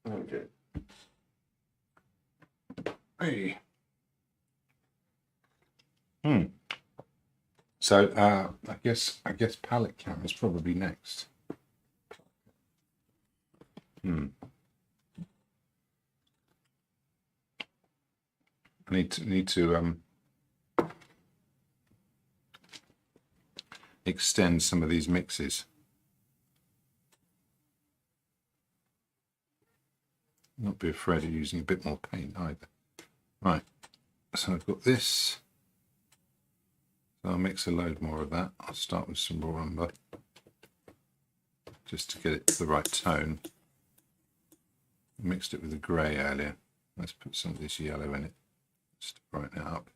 Okay. Hey. So I guess palette camera's probably next. I need to extend some of these mixes. Not be afraid of using a bit more paint either. Right, so I've got this. So I'll mix a load more of that. I'll start with some raw umber, just to get it to the right tone. Mixed it with the grey earlier. Let's put some of this yellow in it, just to brighten it up.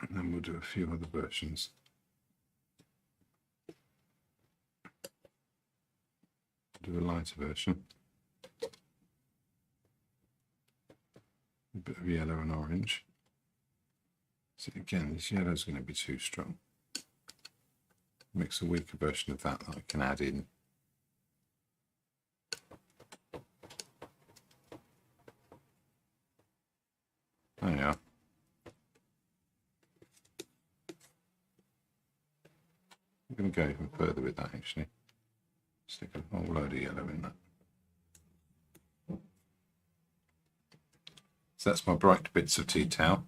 And then we'll do a few other versions. Do a lighter version. A bit of yellow and orange. So again, this yellow is going to be too strong. Mix a weaker version of that I can add in. There you are. I'm going to go even further with that actually. Stick a whole load of yellow in that. So that's my bright bits of tea towel.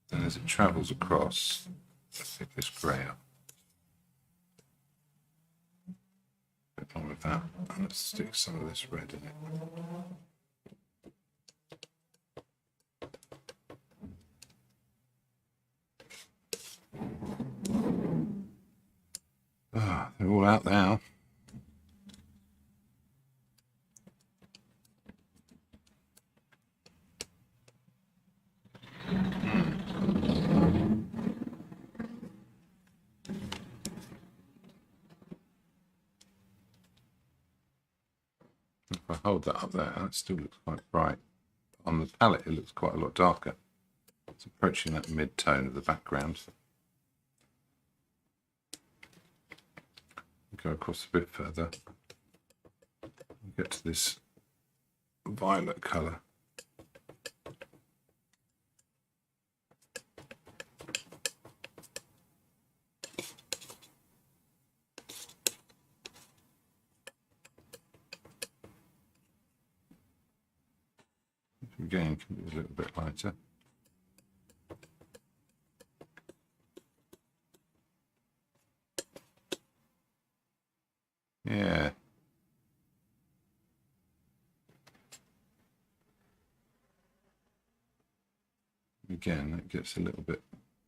Then as it travels across, let's stick this grey up. A bit more of that. And let's stick some of this red in it. Ah, they're all out now. If I hold that up there, that still looks quite bright. On the palette, it looks quite a lot darker. It's approaching that mid-tone of the background. Go across a bit further. Get to this violet colour. Again, can be a little bit lighter. Yeah. Again, that gets a little bit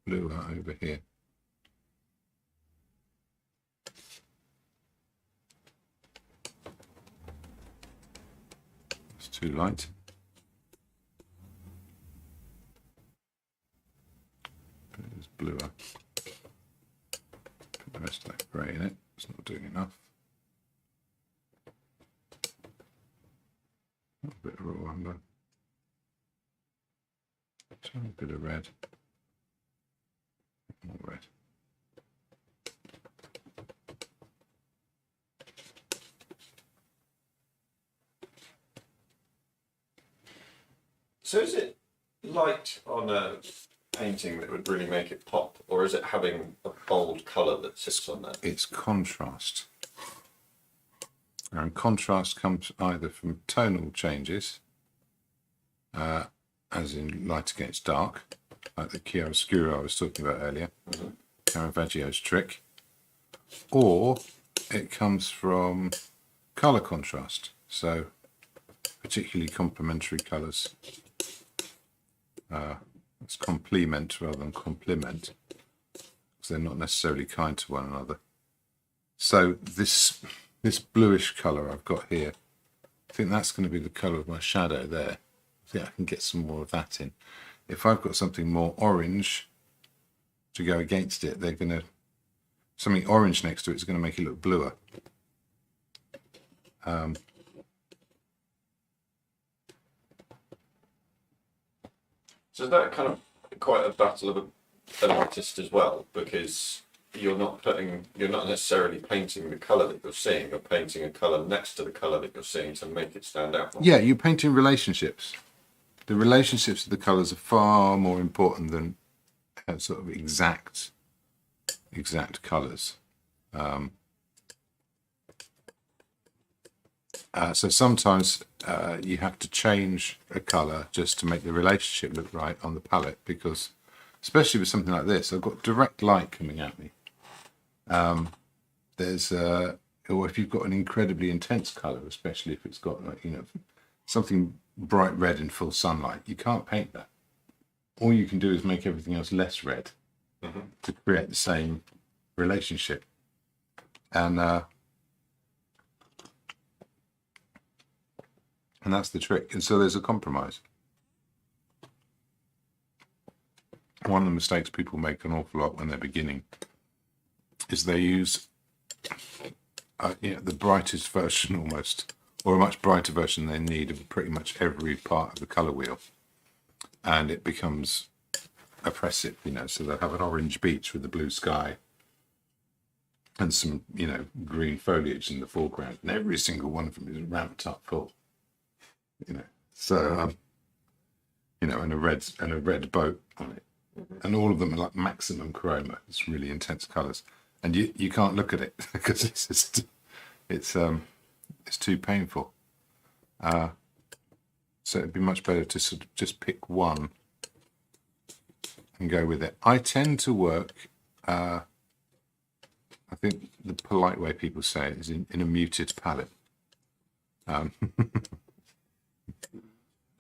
bluer over here. It's too light. But it is bluer. Put the rest of that grey in it. It's not doing enough. A bit of raw umber. Tiny bit of red. More red. So is it light on a painting that would really make it pop, or is it having a bold colour that sits on that? It's contrast. And contrast comes either from tonal changes, as in light against dark, like the chiaroscuro I was talking about earlier, Caravaggio's trick, or it comes from colour contrast, so particularly complementary colours. It's complement rather than complement, because they're not necessarily kind to one another. So this bluish colour I've got here, I think that's going to be the colour of my shadow there. I think I can get some more of that in. If I've got something more orange to go against it, something orange next to it is going to make it look bluer. So is that kind of quite a battle of an artist as well? Because you're not necessarily painting the colour that you're seeing. You're painting a colour next to the colour that you're seeing to make it stand out more. Yeah, you're painting relationships. The relationships of the colours are far more important than sort of exact colours. So sometimes you have to change a colour just to make the relationship look right on the palette, because especially with something like this, I've got direct light coming at me. Or if you've got an incredibly intense colour, especially if it's got, like, something bright red in full sunlight, you can't paint that. All you can do is make everything else less red to create the same relationship. And that's the trick. And so there's a compromise. One of the mistakes people make an awful lot when they're beginning is they use the brightest version almost, or a much brighter version they need of pretty much every part of the colour wheel. And it becomes oppressive, so they'll have an orange beach with the blue sky and some, green foliage in the foreground, and every single one of them is ramped up full, so, and a red boat on it. And all of them are like maximum chroma. It's really intense colours, and you can't look at it because it's too painful. So it'd be much better to sort of just pick one and go with it. I tend to work, I think the polite way people say it is in a muted palette.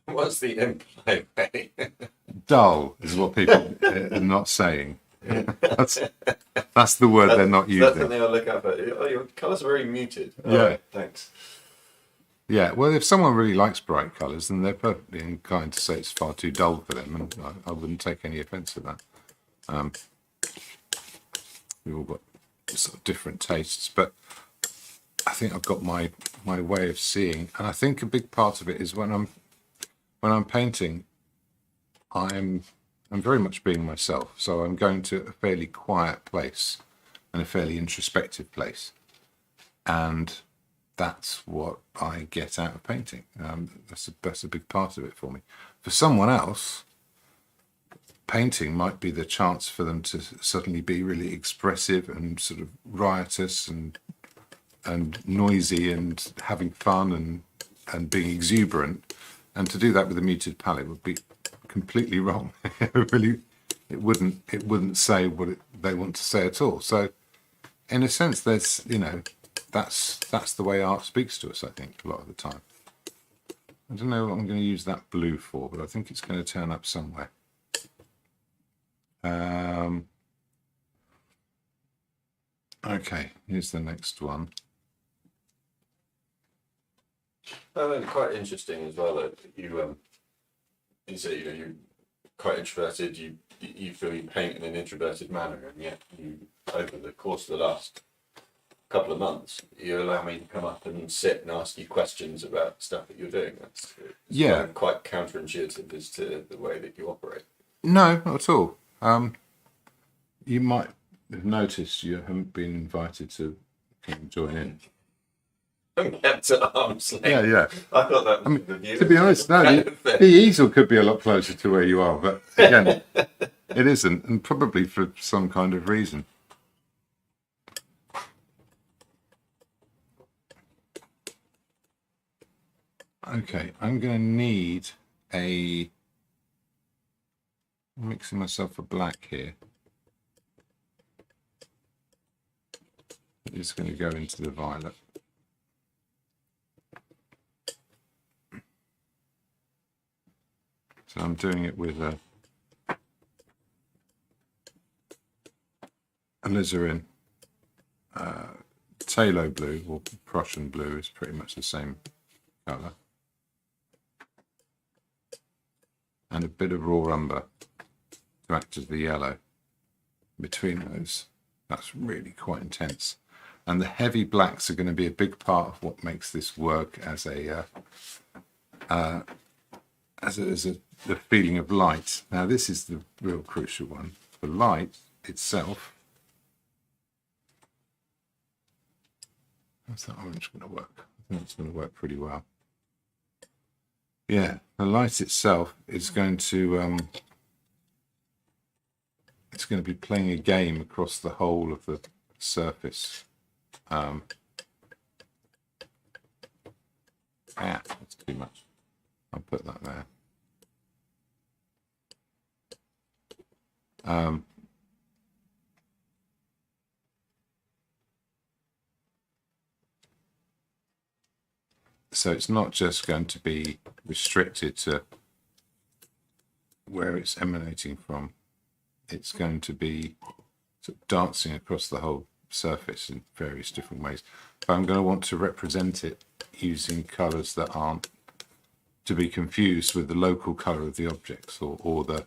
What's the implied way? Dull is what people are not saying. That's the word they're not using. That's the thing I'll look up at. Oh, your colours are very muted. Oh, Yeah. Thanks. Yeah, well, if someone really likes bright colours, then they're perfectly inclined to say it's far too dull for them, and I wouldn't take any offence to that. We've all got sort of different tastes, but I think I've got my way of seeing, and I think a big part of it is when I'm painting, I'm very much being myself. So I'm going to a fairly quiet place and a fairly introspective place, and that's what I get out of painting. That's a big part of it for me. For someone else, painting might be the chance for them to suddenly be really expressive and sort of riotous and noisy and having fun and being exuberant. And to do that with a muted palette would be completely wrong. It wouldn't say what they want to say at all. So, in a sense, there's that's the way art speaks to us. I think a lot of the time. I don't know what I'm going to use that blue for, but I think it's going to turn up somewhere. Okay, here's the next one. And quite interesting as well that you say you're quite introverted. You feel you paint in an introverted manner, and yet you, over the course of the last couple of months, you allow me to come up and sit and ask you questions about stuff that you're doing. It's quite counterintuitive as to the way that you operate. No, not at all. You might have noticed you haven't been invited to join in. I'm kept at arm's length. Yeah. I thought that was the view. To be honest, no, the easel could be a lot closer to where you are, but again, it isn't, and probably for some kind of reason. Okay, I'm going to need I'm mixing myself a black here. It's going to go into the violet. So I'm doing it with a alizarin. Talo blue, or Prussian blue, is pretty much the same colour. And a bit of raw umber to act as the yellow between those. That's really quite intense. And the heavy blacks are going to be a big part of what makes this work as a the feeling of light. Now this is the real crucial one. The light itself How's that orange going to work? I think it's going to work pretty well. Yeah, the light itself is going to it's going to be playing a game across the whole of the surface. That's too much. I'll put that there. So it's not just going to be restricted to where it's emanating from. It's going to be sort of dancing across the whole surface in various different ways. But I'm going to want to represent it using colours that aren't to be confused with the local colour of the objects, or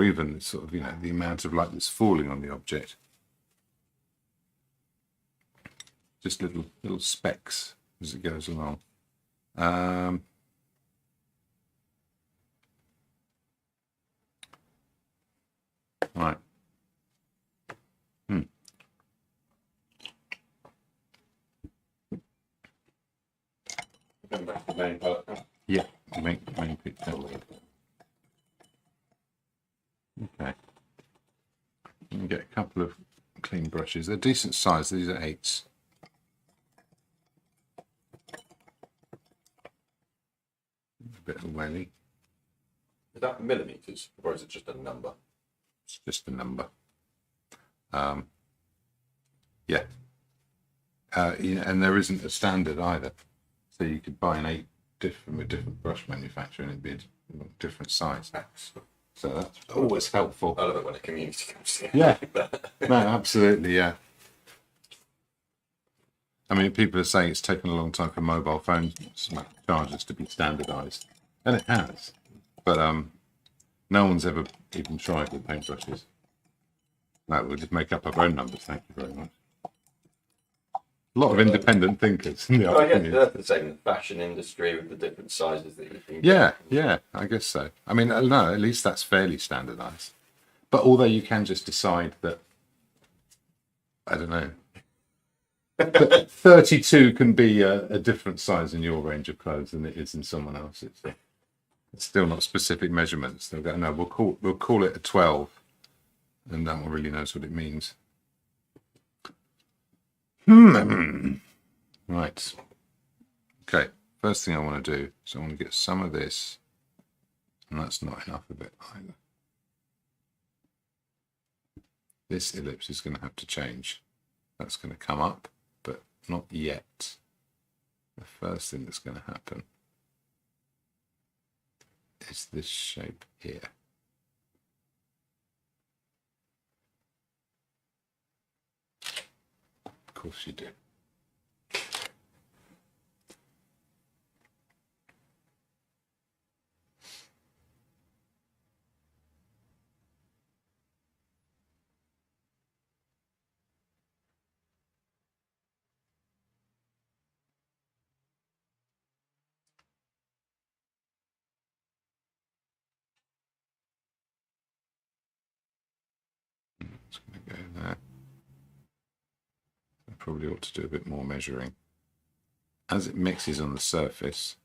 even sort of, you know, the amount of light that's falling on the object. Just little specks as it goes along. Right. Going back to the main palette. Yeah, main picture. Okay. You can get a couple of clean brushes. They're decent size. These are 8s. A bit of a welly. Is that millimeters, or is it just a number? It's just a number. Yeah. And there isn't a standard either. So you could buy an 8 from a different brush manufacturer and it'd be a different size. So that's always helpful. I love it when a community comes together. Yeah. No, absolutely, yeah. I mean, people are saying it's taken a long time for mobile phone chargers to be standardized. And it has. But no one's ever even tried with paintbrushes. No, we'll just make up our own numbers, thank you very much. A lot of independent thinkers. In the Oh, yeah, opinion. that's the same in the fashion industry with the different sizes that you can Yeah, I guess so. I mean, no, at least that's fairly standardized. But although you can just decide that, I don't know, 32 can be a different size in your range of clothes than it is in someone else's. It's still not specific measurements. They'll go, no, we'll call it a 12, and no one really knows what it means. Right. Okay. First thing I want to do is I want to get some of this, and that's not enough of it either. This ellipse is going to have to change. That's going to come up, but not yet. The first thing that's going to happen is this shape here. Of course you do. It's going to go there. I probably ought to do a bit more measuring. As it mixes on the surface,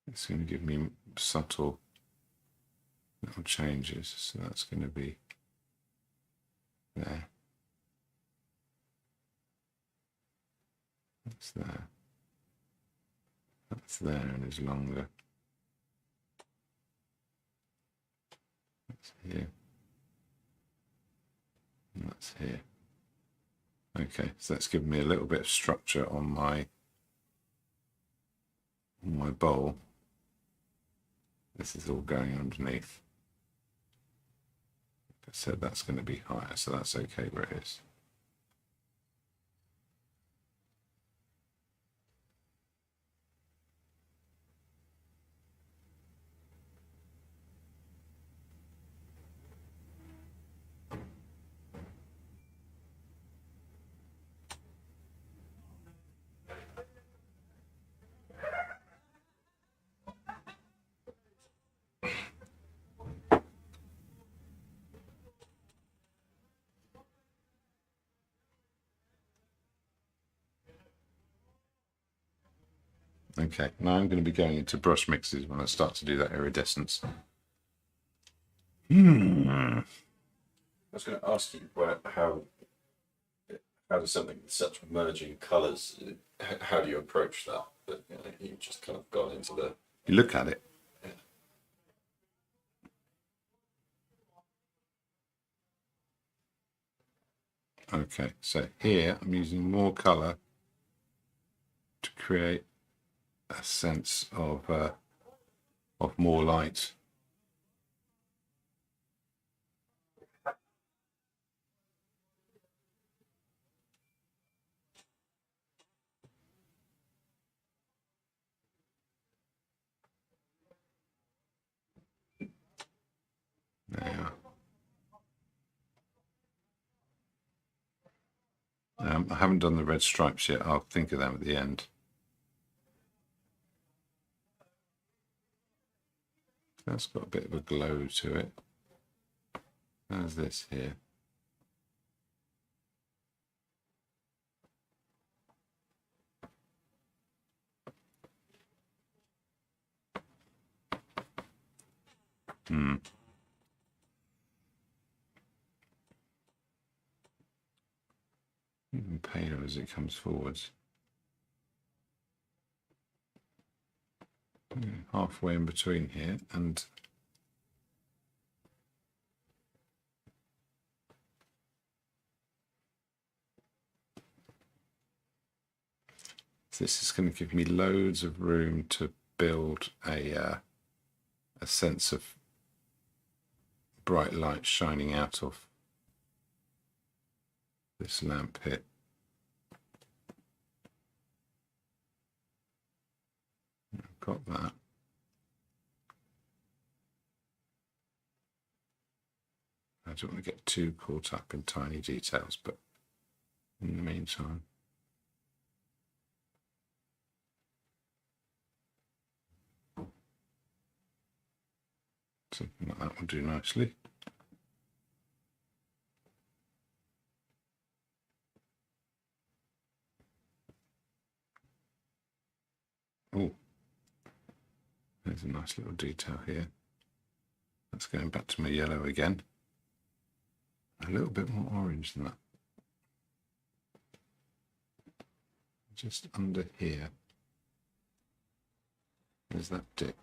it's going to give me subtle little changes. So that's going to be there. That's there. That's there and is longer. That's here. And that's here. Okay, so that's given me a little bit of structure on my bowl. This is all going underneath. Like I said, that's going to be higher, so that's okay where it is. Okay, now I'm going to be going into brush mixes when I start to do that iridescence. I was going to ask you how does something with such merging colours, how do you approach that? But you just kind of gone into the... You look at it. Yeah. Okay, so here I'm using more colour to create a sense of more light. There. I haven't done the red stripes yet. I'll think of them at the end. That's got a bit of a glow to it. There's this here. Even paler as it comes forwards. Halfway in between here, and this is going to give me loads of room to build a sense of bright light shining out of this lamp here. I've got that. I don't want to get too caught up in tiny details, but in the meantime, something like that will do nicely. Oh, there's a nice little detail here. That's going back to my yellow again. A little bit more orange than that. Just under here. There's that dip.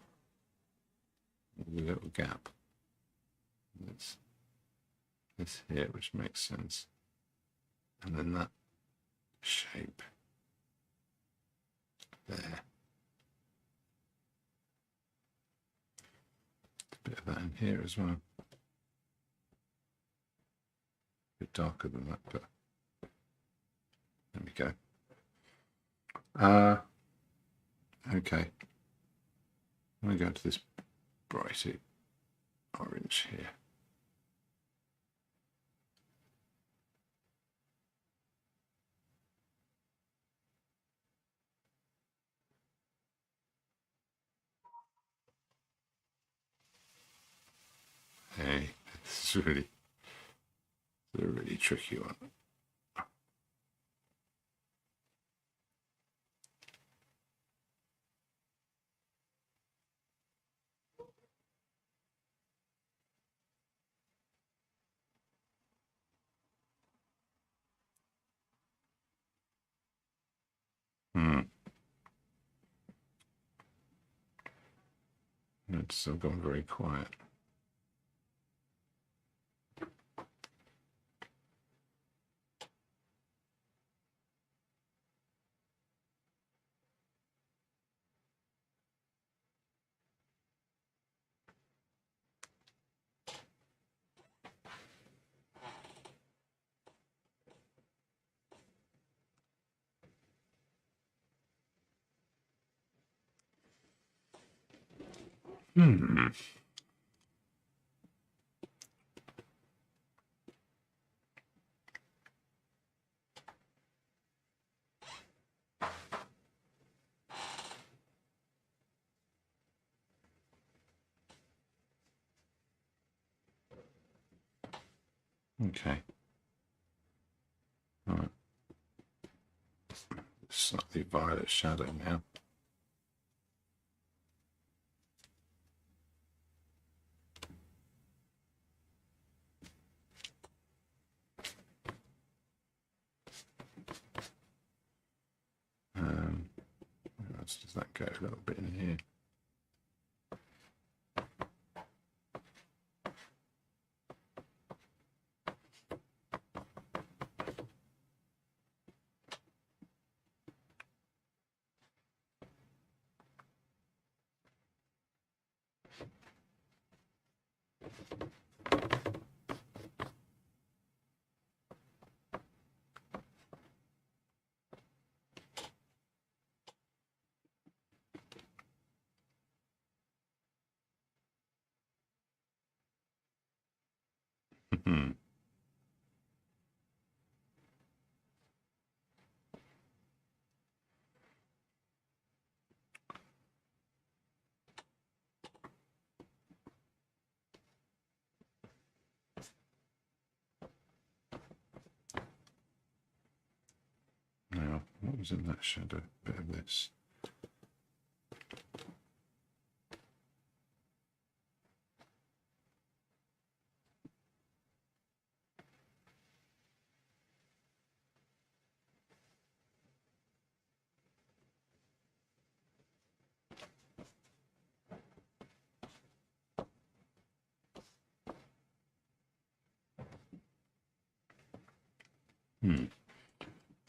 A little gap. That's this here, which makes sense. And then that shape there. A bit of that in here as well. A bit darker than that, but there we go. Okay. I'm going to go to this brighty orange here. Hey, this is really a really tricky one. It's still gone very quiet. Okay. All right. Slightly violet shadow now. else does that go? A little bit in here. Hmm. Now, what was in that shadow? A bit of this.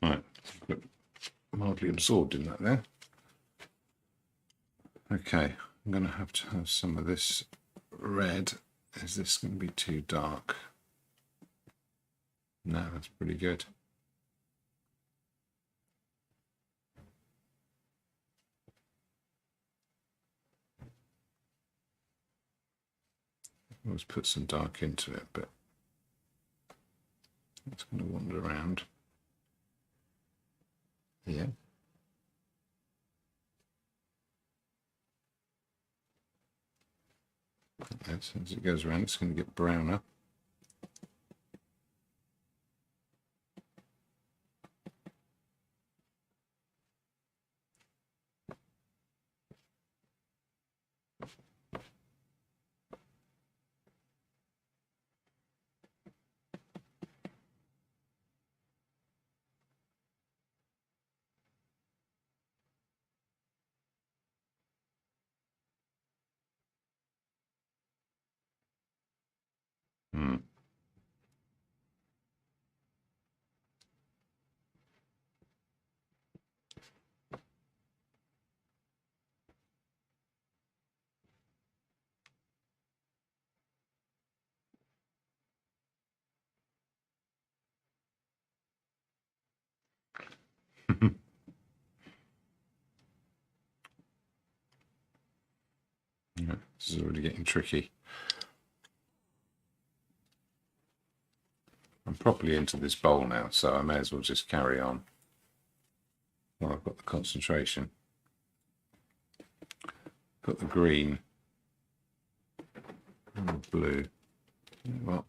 Right, got mildly absorbed in that there. Okay, I'm going to have some of this red. Is this going to be too dark? No, that's pretty good. Always put some dark into it, but it's going to wander around. Yeah. As it goes around, it's going to get browner. Hmm. Yeah, this is already getting tricky. I'm properly into this bowl now, so I may as well just carry on while I've got the concentration. Put the green and the blue. You know what?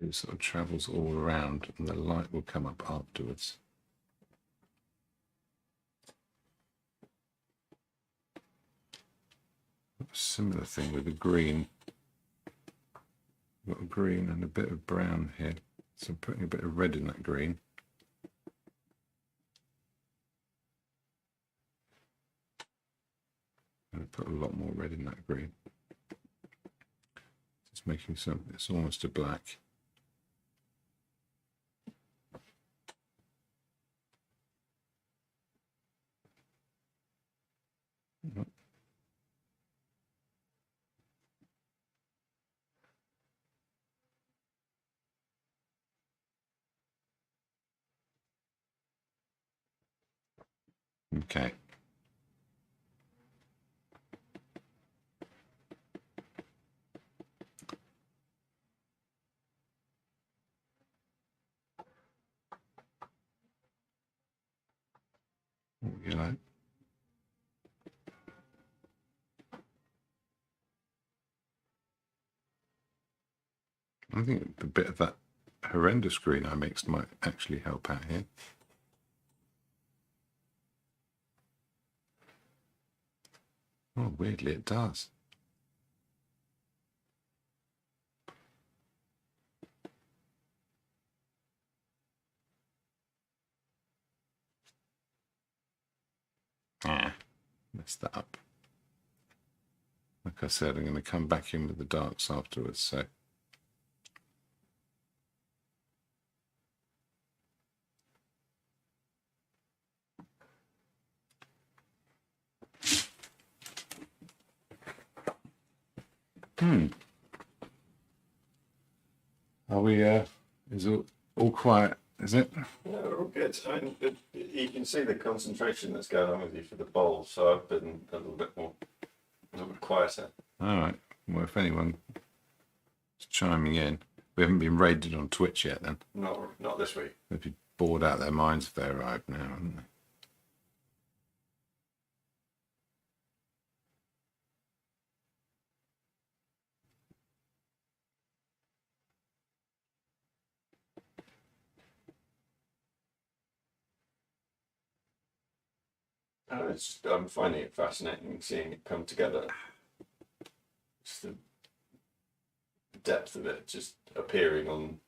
It sort of travels all around and the light will come up afterwards. Similar thing with the green. Got a green and a bit of brown here. So I'm putting a bit of red in that green. I'm going to put a lot more red in that green. It's making something, it's almost a black. Okay. Yellow. I think a bit of that horrendous green I mixed might actually help out here. Oh, weirdly it does. Ah, messed that up. Like I said, I'm going to come back in with the darks afterwards, so. Are we, is it all quiet, is it? Yeah, we're all good. I mean, you can see the concentration that's going on with you for the bowl, so I've been a little bit quieter. All right. Well, if anyone's chiming in, we haven't been raided on Twitch yet then. Not this week. They'd be bored out of their minds if they arrived now, wouldn't they? I'm finding it fascinating seeing it come together. Just the depth of it just appearing on.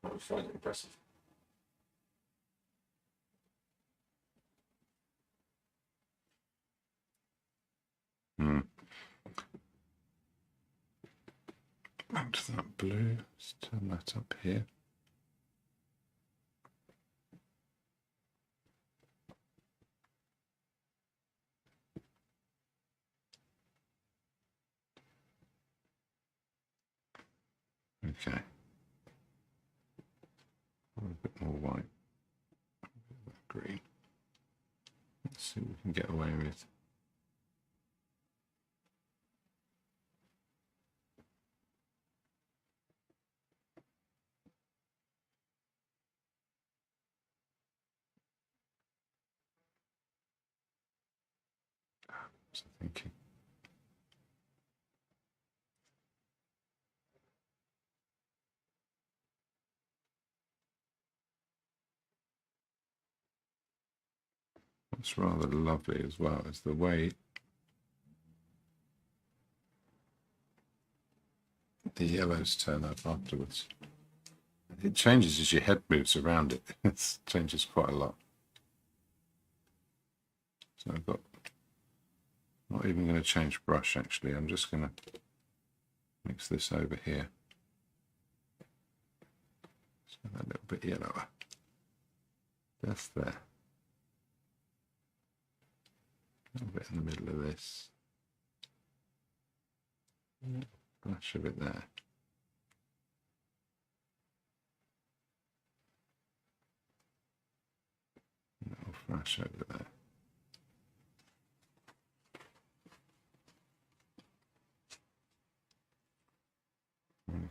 I find it impressive. Back to that blue. Let's turn that up here. Okay. A bit more white. A bit of green. Let's see what we can get away with. So thinking. What's rather lovely as well is the way the yellows turn up afterwards. It changes as your head moves around it. It changes quite a lot. So I've got, not even going to change brush actually, I'm just going to mix this over here. So a little bit yellower. Just there. A little bit in the middle of this. Flash of it there. A little flash over there.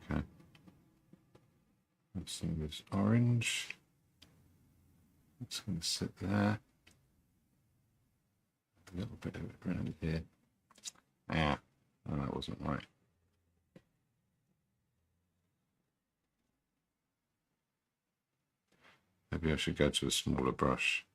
Okay. Let's see this orange. It's going to sit there. A little bit of it around here. Ah, oh, that wasn't right. Maybe I should go to a smaller brush.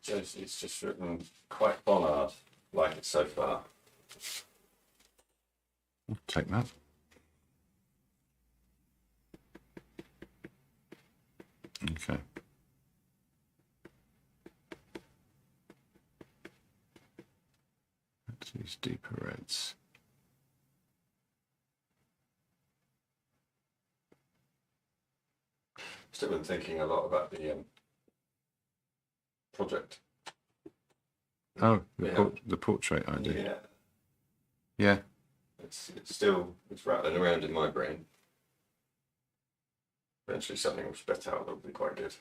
It's just written quite bollard, like it so far. I'll take that. Okay. That's these deeper reds. Still been thinking a lot about the project. Oh, Yeah. The portrait idea. Yeah, Yeah. it's rattling around in my brain. Eventually something will spit out that will be quite good.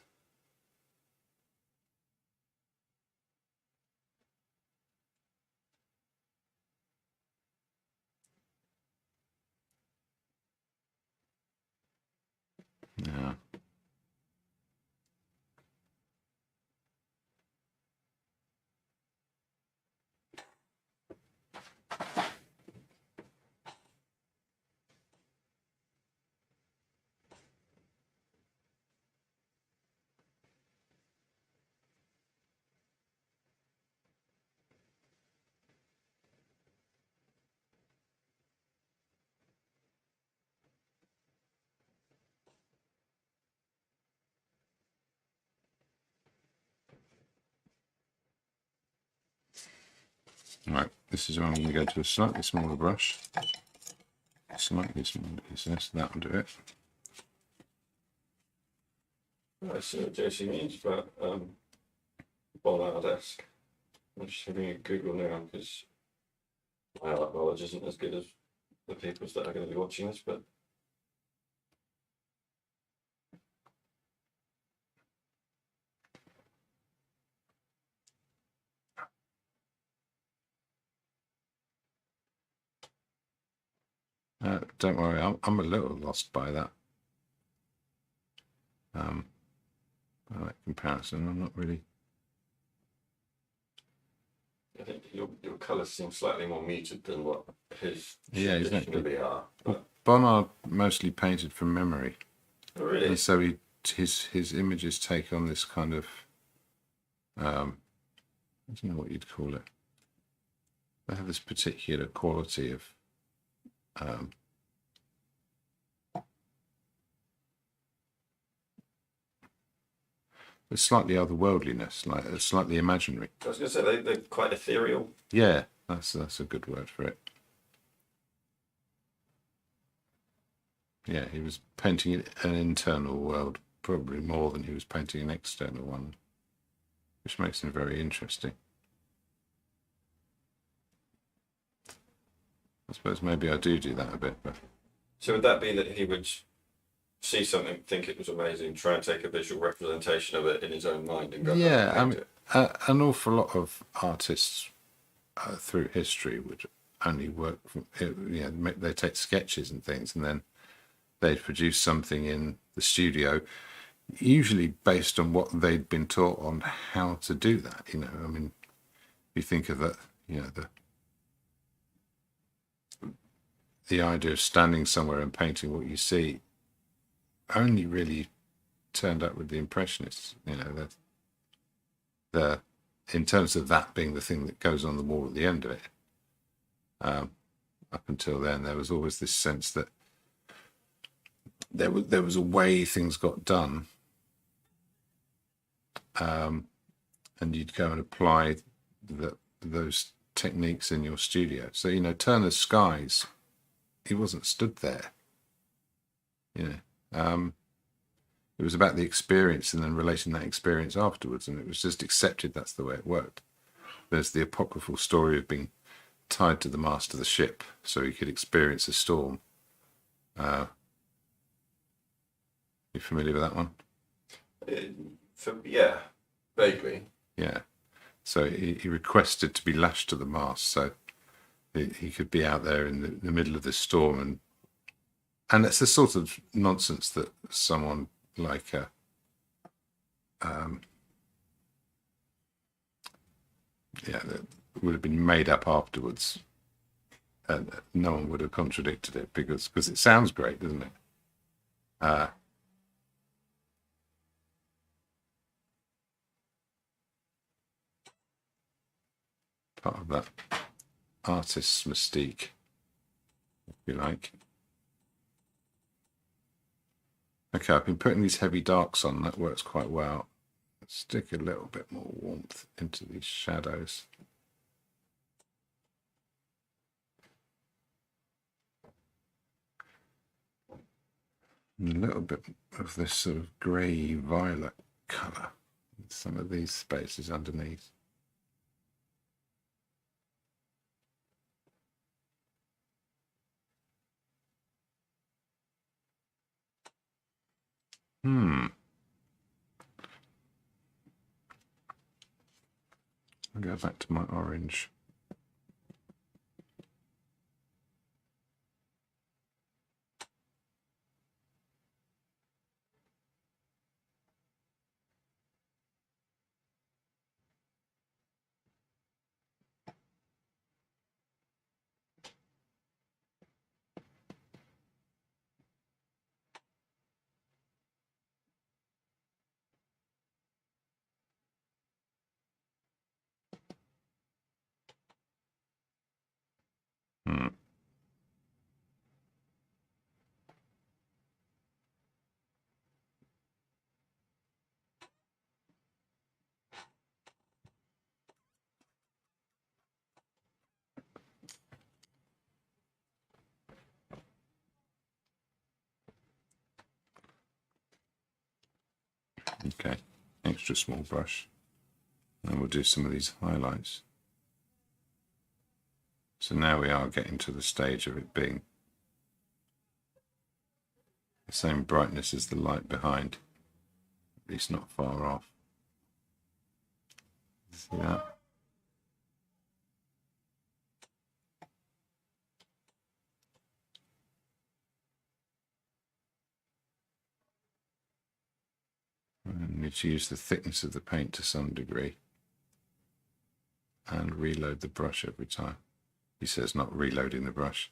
Right, this is where I'm going to go to a slightly smaller brush. Slightly smaller piece of this, that'll do it. I see what JC means about ball out of desk. I'm just having a Google now because my art knowledge isn't as good as the people's that are going to be watching this, but Don't worry, I'm a little lost by that. By that comparison, I'm not really. I think your colours seem slightly more muted than what his Yeah, traditionally exactly. are. But, Bonnard mostly painted from memory, oh, really? and so his images take on this kind of I don't know what you'd call it. They have this particular quality of a slightly otherworldliness, like a slightly imaginary. I was going to say they're quite ethereal. Yeah, that's a good word for it. Yeah, he was painting an internal world probably more than he was painting an external one, which makes him very interesting. I suppose maybe I do that a bit, but So would that be that he would see something, think it was amazing, try and take a visual representation of it in his own mind and go yeah, back and paint it? an awful lot of artists through history would only work from, they take sketches and things and then they'd produce something in the studio, usually based on what they'd been taught on how to do that. You know, I mean, you think of that, you know, the idea of standing somewhere and painting what you see only really turned up with the Impressionists. You know, the in terms of that being the thing that goes on the wall at the end of it. Up until then, there was always this sense that there was a way things got done, and you'd go and apply those techniques in your studio. So, you know, Turner's Skies, he wasn't stood there. You know, it was about the experience and then relating that experience afterwards, and it was just accepted that's the way it worked. There's the apocryphal story of being tied to the mast of the ship so he could experience a storm. You familiar with that one? Yeah, vaguely. Yeah. So he requested to be lashed to the mast so he could be out there in the middle of this storm, and it's the sort of nonsense that someone like that would have been made up afterwards, and no one would have contradicted it because it sounds great, doesn't it? Part of that artist's mystique, if you like. Okay, I've been putting these heavy darks on. That works quite well. Let's stick a little bit more warmth into these shadows. And a little bit of this sort of grey violet colour in some of these spaces underneath. I'll go back to my orange. Okay, extra small brush. And we'll do some of these highlights. So now we are getting to the stage of it being the same brightness as the light behind, at least not far off. See that? And need to use the thickness of the paint to some degree and reload the brush every time. He says not reloading the brush.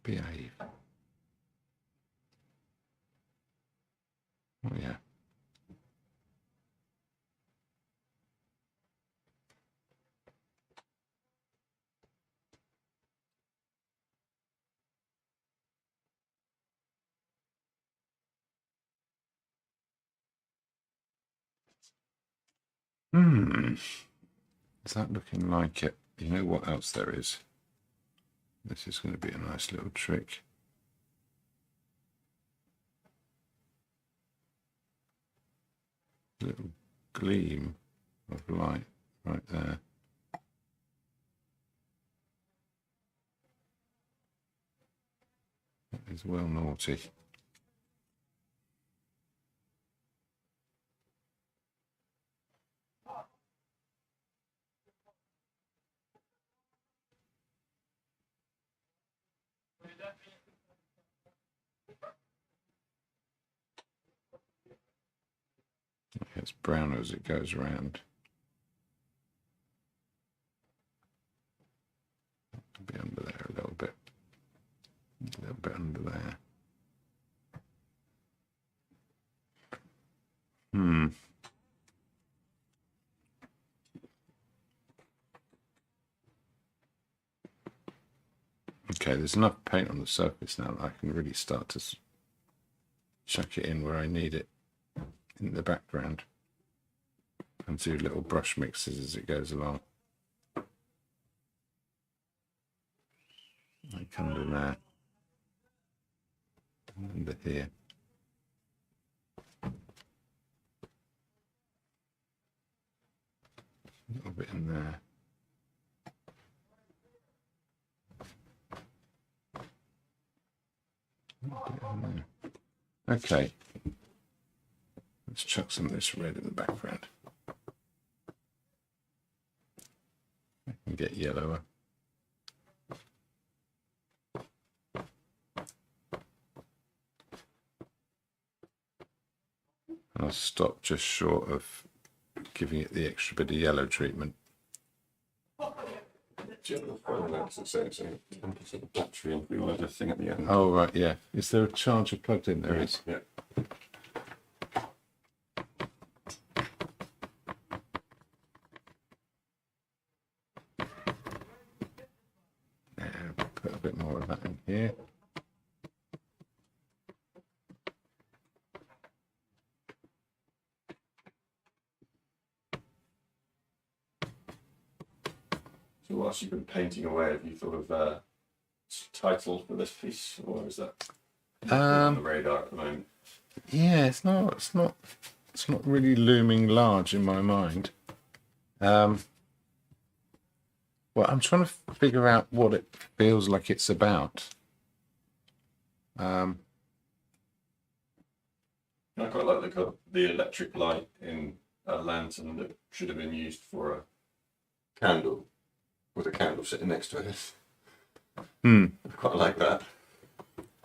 Behave. Oh yeah. Is that looking like it? You know what else there is? This is going to be a nice little trick. Little gleam of light right there. That is well naughty. It's brown as it goes around. It'll be under there a little bit under there. Okay, there's enough paint on the surface now that I can really start to chuck it in where I need it in the background and do little brush mixes as it goes along. Like under there and under here. A little bit in there. Okay, let's chuck some of this red in the background. I can get yellower. I'll stop just short of giving it the extra bit of yellow treatment. Do you have the phone notes that says 10% battery and all that thing at the end? Oh, right, yeah. Is there a charger plugged in? There is. Yeah. Put a bit more of that in here. So whilst you've been painting away, have you thought of a title for this piece, or is that on the radar at the moment? Yeah, it's not really looming large in my mind. Well, I'm trying to figure out what it feels like it's about. I quite like the electric light in a lantern that should have been used for a candle, with a candle sitting next to it. I quite like that.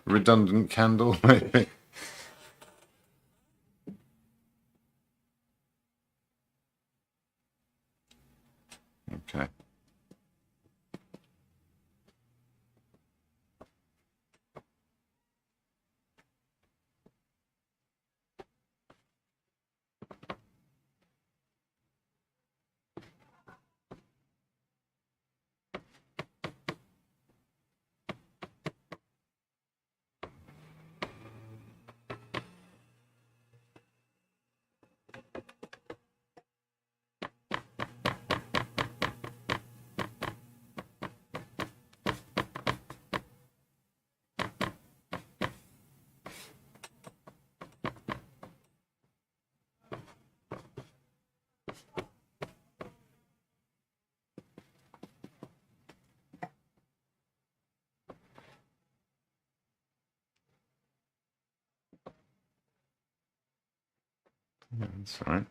Redundant candle, maybe. Okay. Yeah, that's all right.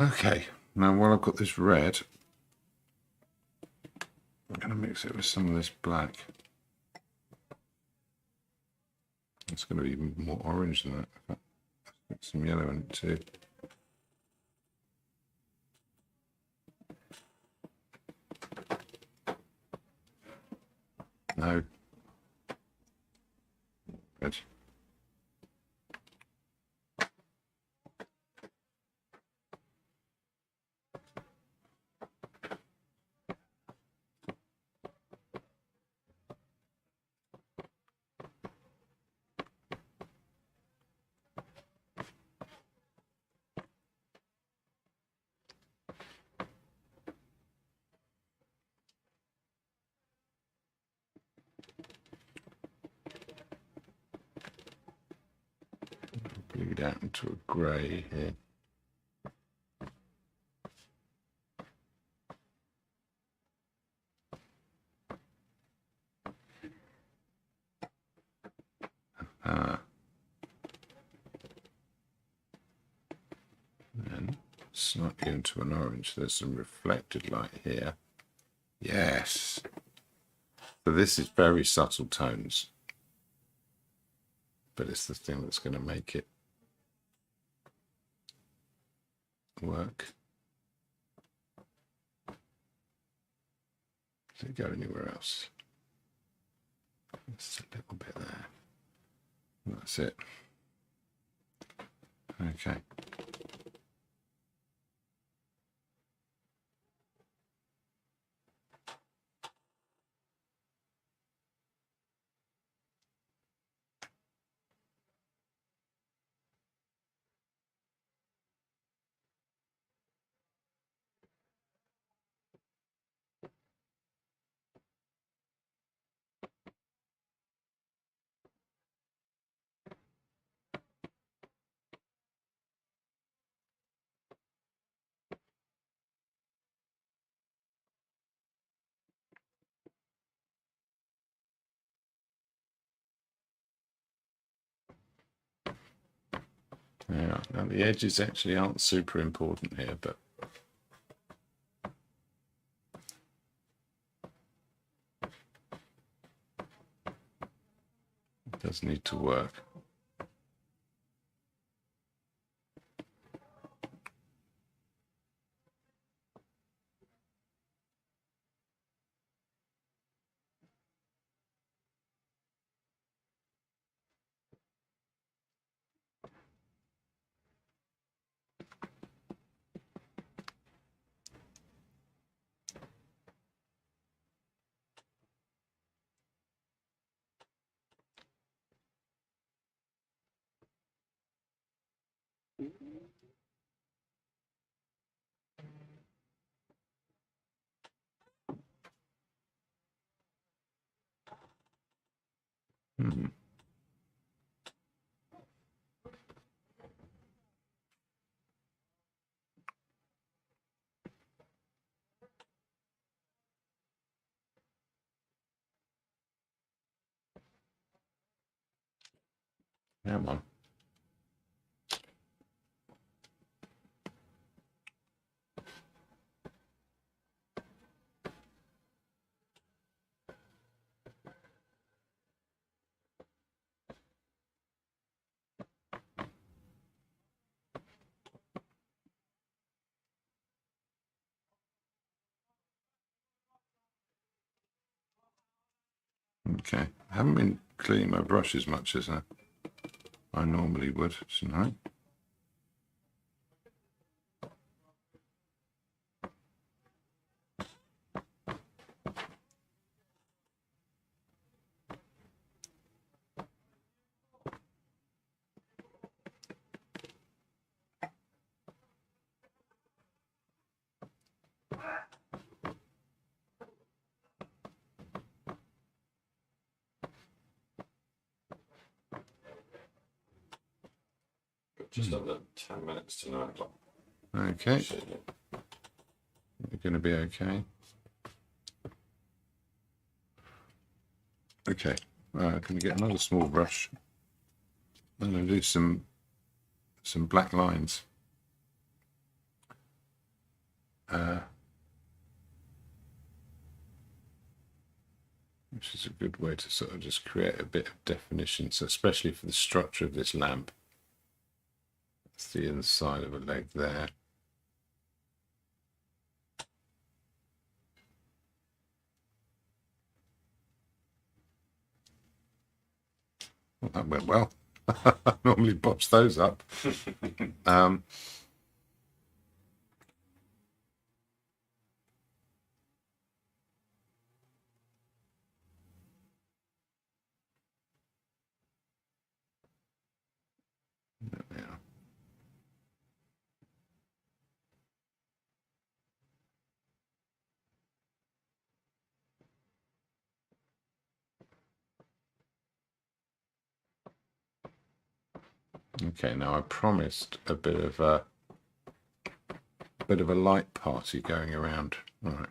Okay, now while I've got this red, I'm going to mix it with some of this black. It's going to be even more orange than that. Let's put some yellow in it too. No. Red. Bleed out into a grey here. And slightly into an orange. There's some reflected light here. Yes. So this is very subtle tones, but it's the thing that's going to make it work. Does it go anywhere else? Just a little bit there. That's it. Okay. Yeah, now the edges actually aren't super important here, but it does need to work. Come on. Okay, I haven't been cleaning my brush as much as I normally would tonight. Just under 10 minutes tonight. Okay, going to be okay? Okay, can we get another small brush? I'm going to do some black lines. Which is a good way to sort of just create a bit of definition. So especially for the structure of this lamp. That's the inside of a leg there. Well, that went well. I normally botch those up. Yeah. Okay, now I promised a bit of a light party going around. All right.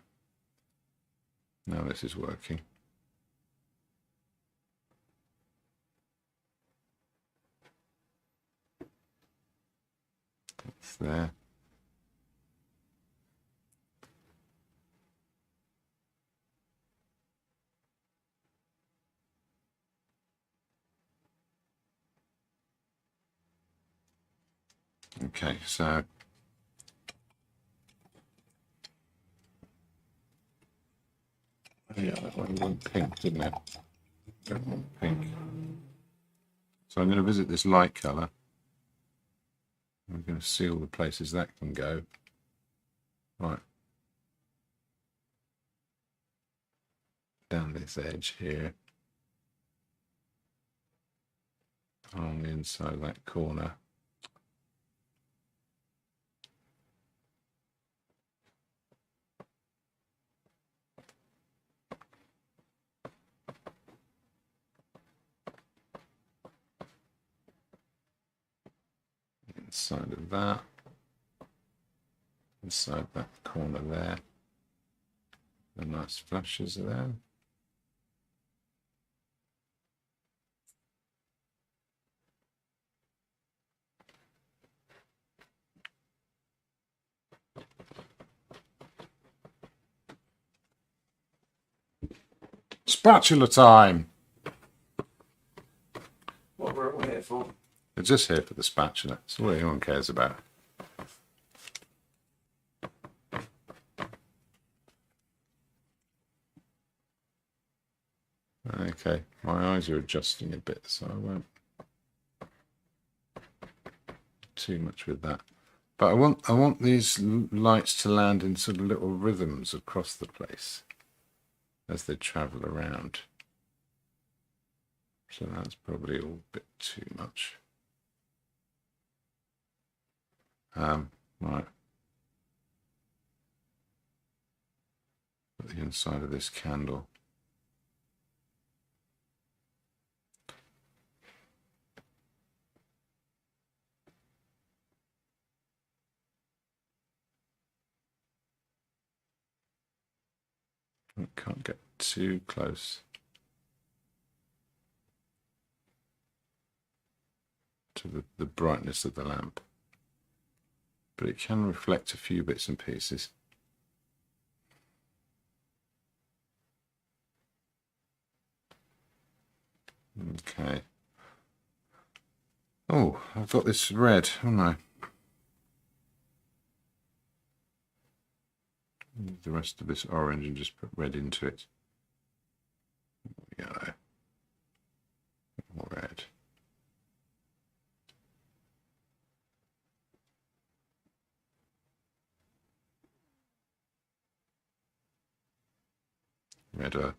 Now this is working. It's there. Okay, so yeah, that one went pink, didn't it? That one pink. So I'm going to visit this light colour. I'm going to see all the places that can go. Right. Down this edge here. On the inside of that corner. Inside of that. Inside that corner there. The nice flashes there. Spatula time! What we're all here for. They're just here for the spatula. That's all anyone cares about. Okay, my eyes are adjusting a bit, so I won't too much with that. But I want these lights to land in sort of little rhythms across the place as they travel around. So that's probably all a bit too much. Right. Put the inside of this candle. I can't get too close to the brightness of the lamp, but it can reflect a few bits and pieces. Okay. Oh, I've got this red, haven't I? The rest of this orange and just put red into it. Yellow. More red. Redder.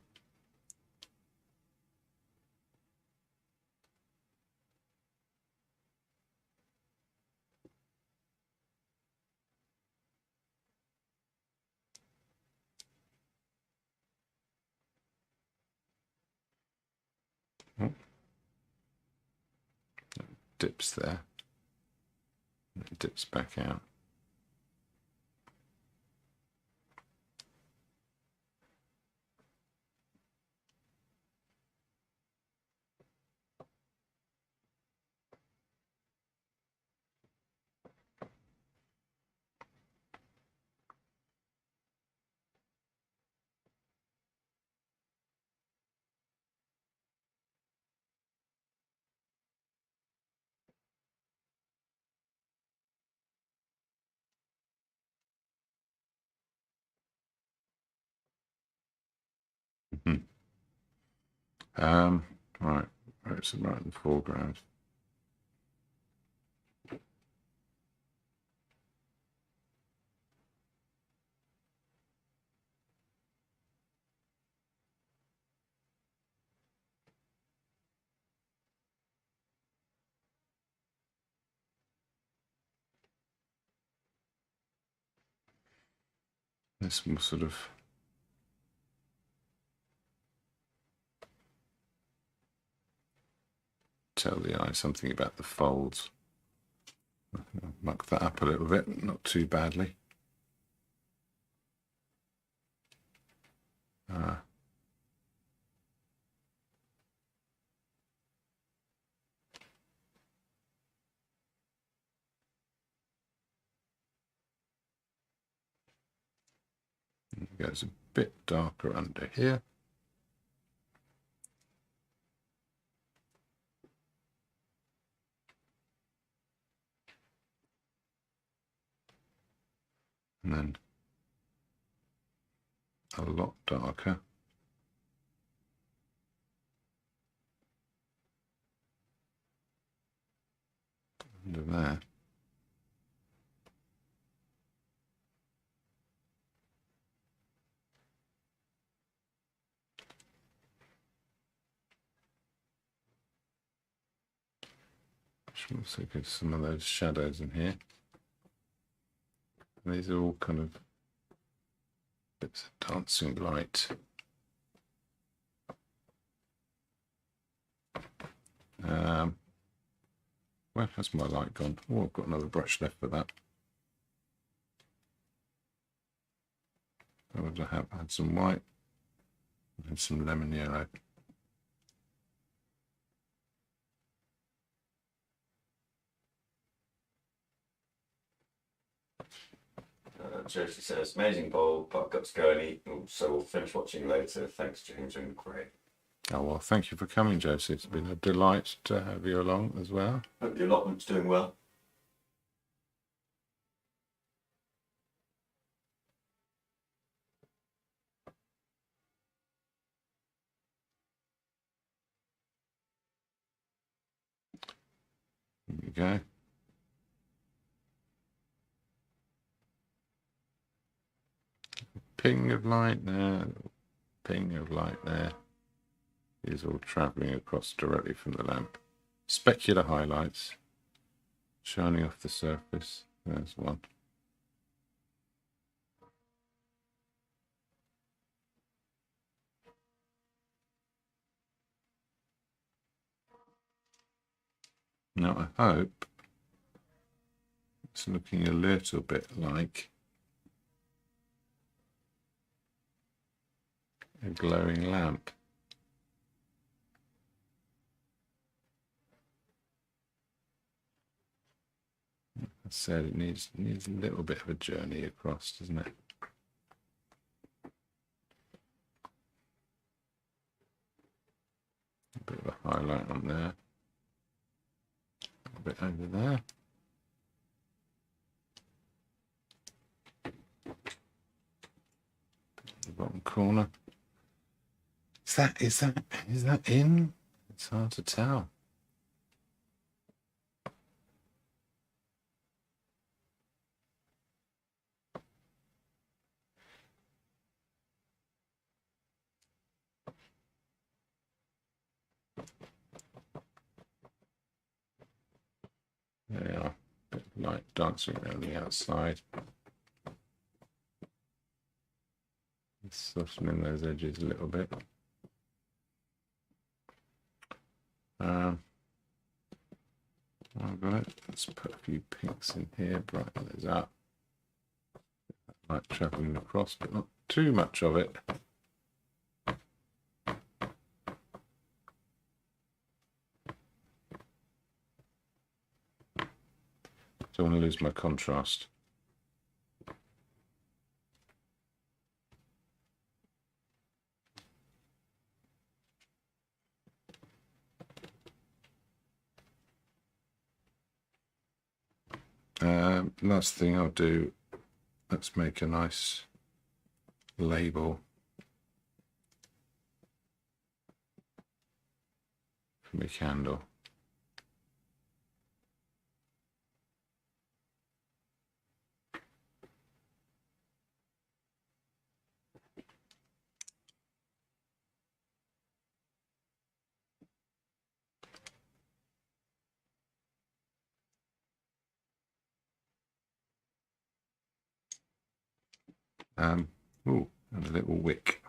Oh. Dips there. It dips back out. Right, it's right in the foreground. This will sort of tell the eye something about the folds. I'll muck that up a little bit, not too badly. It goes a bit darker under here. And then a lot darker under there. Should also get some of those shadows in here. And these are all kind of bits of dancing light. Where has my light gone? Oh, I've got another brush left for that. I would have had some white and some lemon yellow. Josie says, amazing bowl, but I've got to go and eat, so we'll finish watching later. Thanks, James, and great. Oh, well, thank you for coming, Josie. It's been a delight to have you along as well. Hope your allotment's doing well. There you go. Ping of light there, ping of light there. Is all travelling across directly from the lamp. Specular highlights shining off the surface. There's one. Now I hope it's looking a little bit like a glowing lamp. I said it needs a little bit of a journey across, doesn't it? A bit of a highlight on there. A bit over there. The bottom corner. Is that in? It's hard to tell. There we are. A bit of light dancing around the outside. Softening those edges a little bit. I've got it. Let's put a few pinks in here, brighten those up. Light travelling across, but not too much of it. Don't want to lose my contrast. Last thing I'll do, let's make a nice label. for my candle. Oh, and a little wick.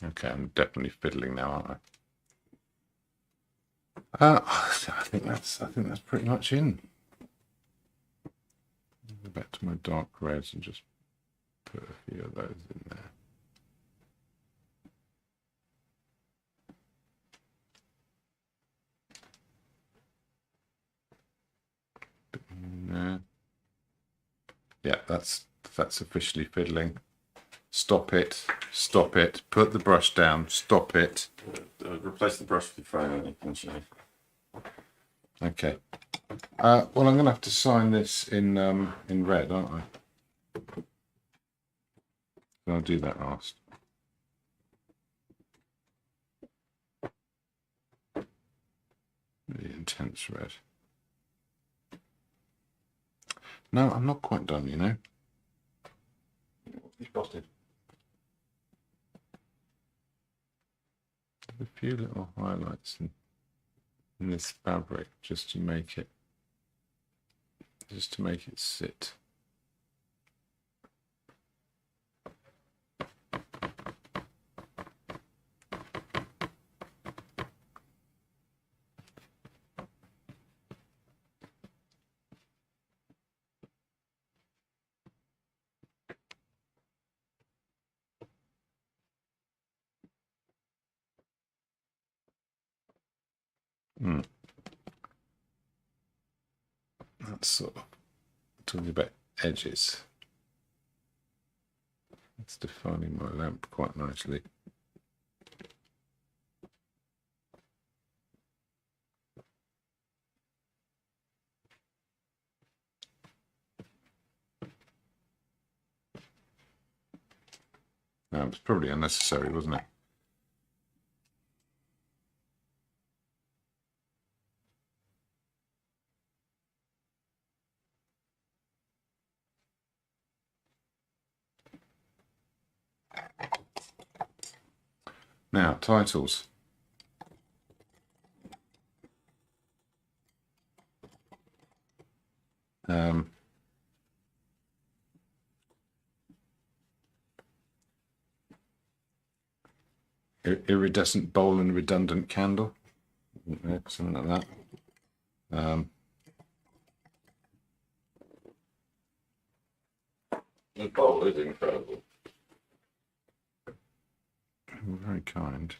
Okay, I'm definitely fiddling now, aren't I? I think that's pretty much in. Go back to my dark reds and just put a few of those in there. No. Yeah, that's officially fiddling. Stop it. Stop it. Put the brush down. Stop it. Replace the brush with your phone, actually. Okay. Well, I'm going to have to sign this in red, aren't I? So I'll do that last. Really intense red. No, I'm not quite done, you know. You spotted. A few little highlights in this fabric just to make it sit. That's sort of talking about edges. It's defining my lamp quite nicely. No, it was probably unnecessary, wasn't it? Now, titles. Iridescent bowl and redundant candle. Something like that. The bowl is incredible. Very kind.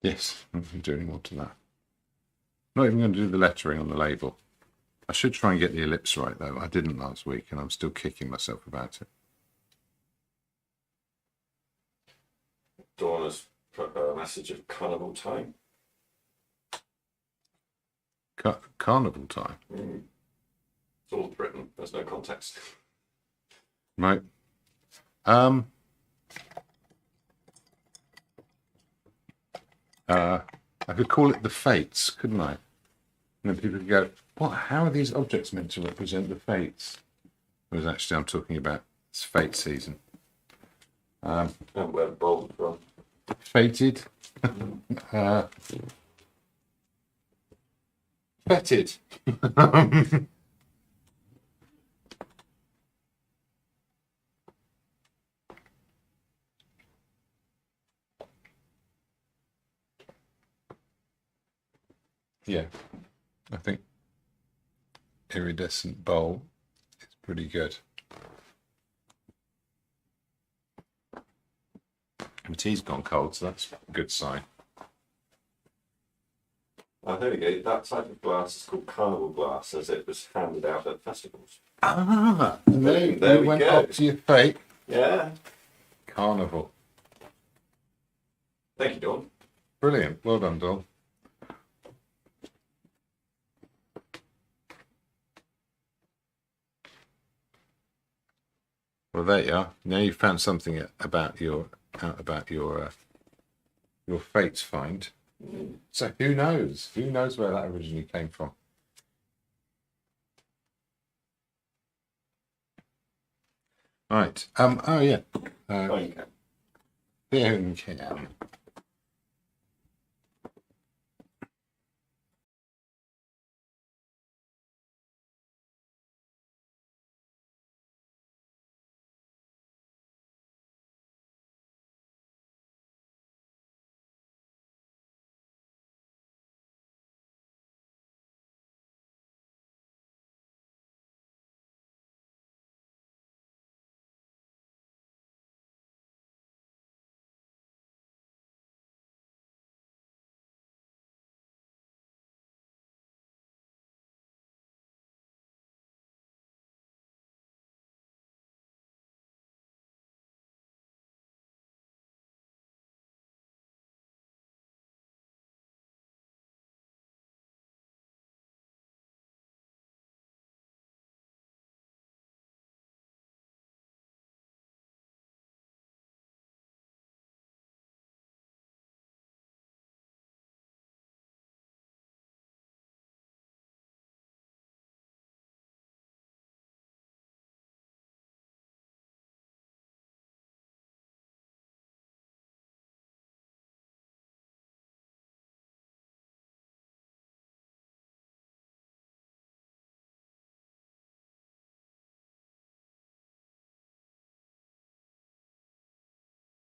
Yes, I'm doing more to that. Not even going to do the lettering on the label. I should try and get the ellipse right, though. I didn't last week, and I'm still kicking myself about it. Dawn has put a message of carnival time. Carnival time. It's all Britain. There's no context. Right. I could call it the fates, couldn't I? And then people could go, "What? How are these objects meant to represent the fates?" Whereas actually, I'm talking about it's fate season. And where the bowl is from. Fated. Fetid. Yeah, I think iridescent bowl is pretty good. My tea's gone cold, so that's a good sign. Oh, there we go. That type of glass is called Carnival Glass, as it was handed out at festivals. Ah, and There you we went go. up to your fate. Yeah. Carnival. Thank you, Dawn. Brilliant. Well done, Dawn. Well, there you are. Now you found something about your fate's find. So who knows? Who knows where that originally came from? Right. Oh yeah. Oh, you can. There you can.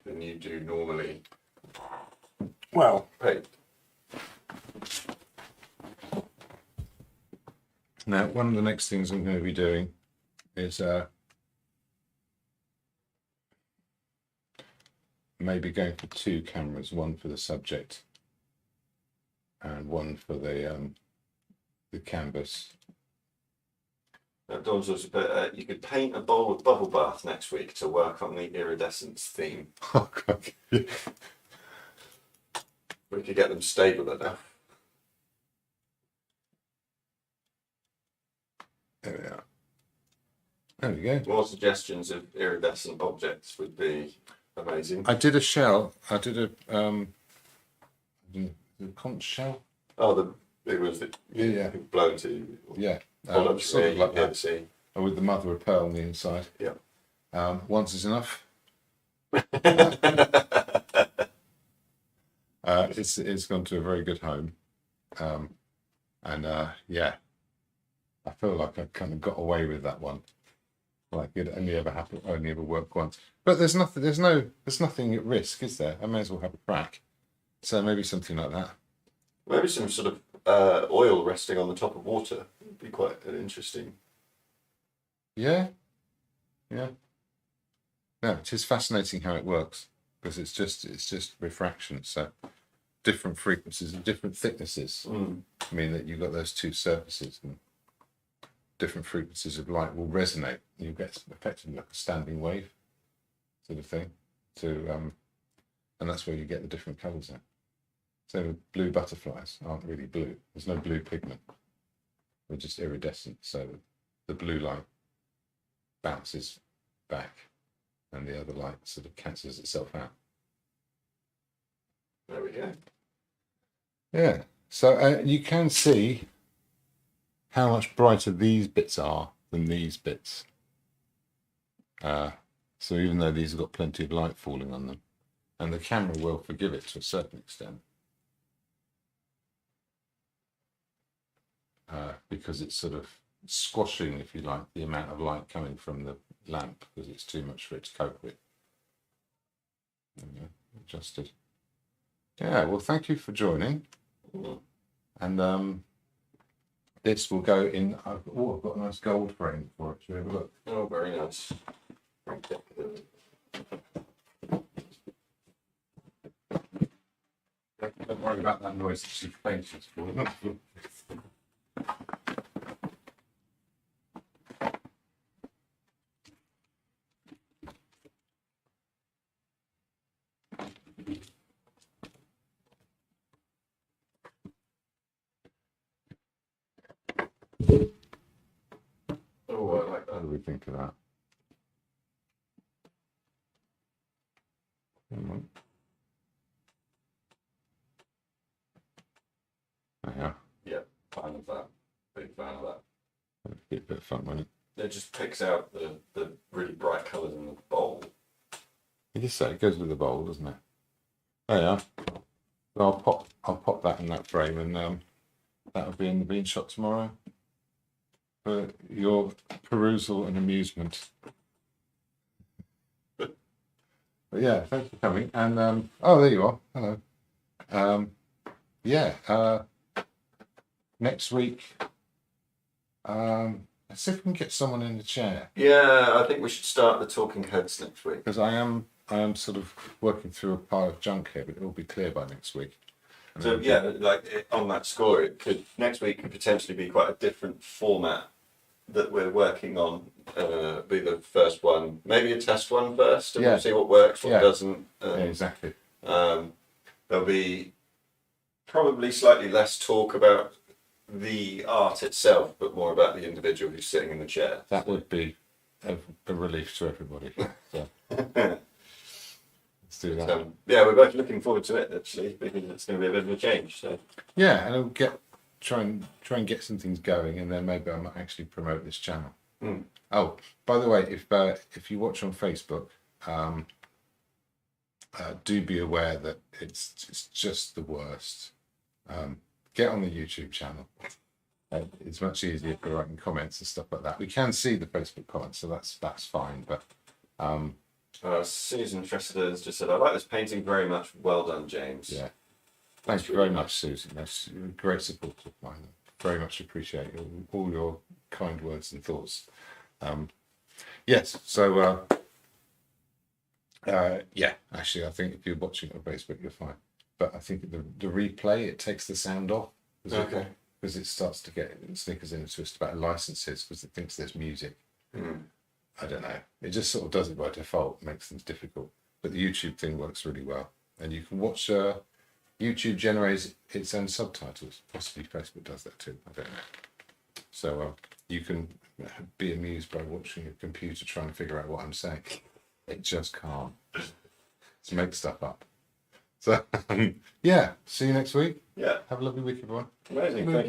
Than you do normally Well, paint. now one of the next things I'm going to be doing is maybe going for two cameras, one for the subject and one for the canvas. Dawn's also put, you could paint a bowl of bubble bath next week to work on the iridescence theme. Oh God. We could get them stable enough. There we are. There we go. More suggestions of iridescent objects would be amazing. I did a shell. I did a conch shell. Oh, it was the Yeah. blown to. Yeah. Sort of like the that. sea. With the mother of pearl on the inside. Yeah. Once is enough. It's gone to a very good home, and yeah, I feel like I kind of got away with that one. Like it only ever worked once. But there's nothing at risk, is there? I may as well have a crack. So maybe something like that. Maybe some sort of oil resting on the top of water would be quite an interesting. Yeah. No, it is fascinating how it works because it's just refraction. So different frequencies and different thicknesses mean that you've got those two surfaces and different frequencies of light will resonate. You get effectively like a standing wave sort of thing. And that's where you get the different colours out. So blue butterflies aren't really blue. There's no blue pigment. They're just iridescent. So the blue light bounces back and the other light sort of cancels itself out. There we go. Yeah. So you can see how much brighter these bits are than these bits. So even though these have got plenty of light falling on them, and the camera will forgive it to a certain extent, because it's sort of squashing, if you like, the amount of light coming from the lamp because it's too much for it to cope with. There we go, adjusted. Yeah, well, thank you for joining. And this will go in. I've got a nice gold frame for it. Should we have a look? Oh, very nice. worry about that noise that she's painted for. Oh, I like What that. do we think of that? Hang on. Oh, yeah, Yeah, fan of that. Big fan of that. that'd be a bit of fun, wouldn't It just picks out the really bright colours in the bowl. it? It is so. It goes with the bowl, doesn't it? Oh yeah. Well, I'll pop that in that frame, and that'll be in the bean shop tomorrow for your perusal and amusement. But yeah, thanks for coming. And oh, there you are. Hello. Yeah. Next week. Let's see if we can get someone in the chair, Yeah, I think we should start the talking heads next week. because I am sort of working through a pile of junk here, but it will be clear by next week. And So then- yeah, like on that score, it could next week could potentially be quite a different format that we're working on. Be the first one, maybe a test one first, and Yeah. we'll see what works, what Yeah. doesn't. yeah, exactly. There'll be probably slightly less talk about the art itself, but more about the individual who's sitting in the chair. That would be a relief to everybody. So let's do that. Yeah, we're both looking forward to it actually, because it's going to be a bit of a change. So Yeah, and I'll try and get some things going, and then maybe I might actually promote this channel. Mm. Oh, by the way, if you watch on Facebook, do be aware that it's just the worst. Get on the YouTube channel. It's much easier for writing comments and stuff like that. We can see the Facebook comments, so that's fine. But Susan Tressida has just said, "I like this painting very much. Well done, James." yeah, thank you very much, Susan. That's a great support of mine. Very much appreciate all your kind words and thoughts. Yes, so yeah, actually, I think if you're watching it on Facebook, you're fine. But I think the replay, it takes the sound off. Okay. Because it starts to get snickers in a twist about licenses because it thinks there's music. Mm. I don't know. It just sort of does it by default, makes things difficult. But the YouTube thing works really well. And you can watch, YouTube generates its own subtitles. Possibly Facebook does that too. I don't know. So you can be amused by watching a computer trying to figure out what I'm saying. It just can't. Just make stuff up. So, yeah, see you next week. Yeah, Have a lovely week, everyone. amazing. Thank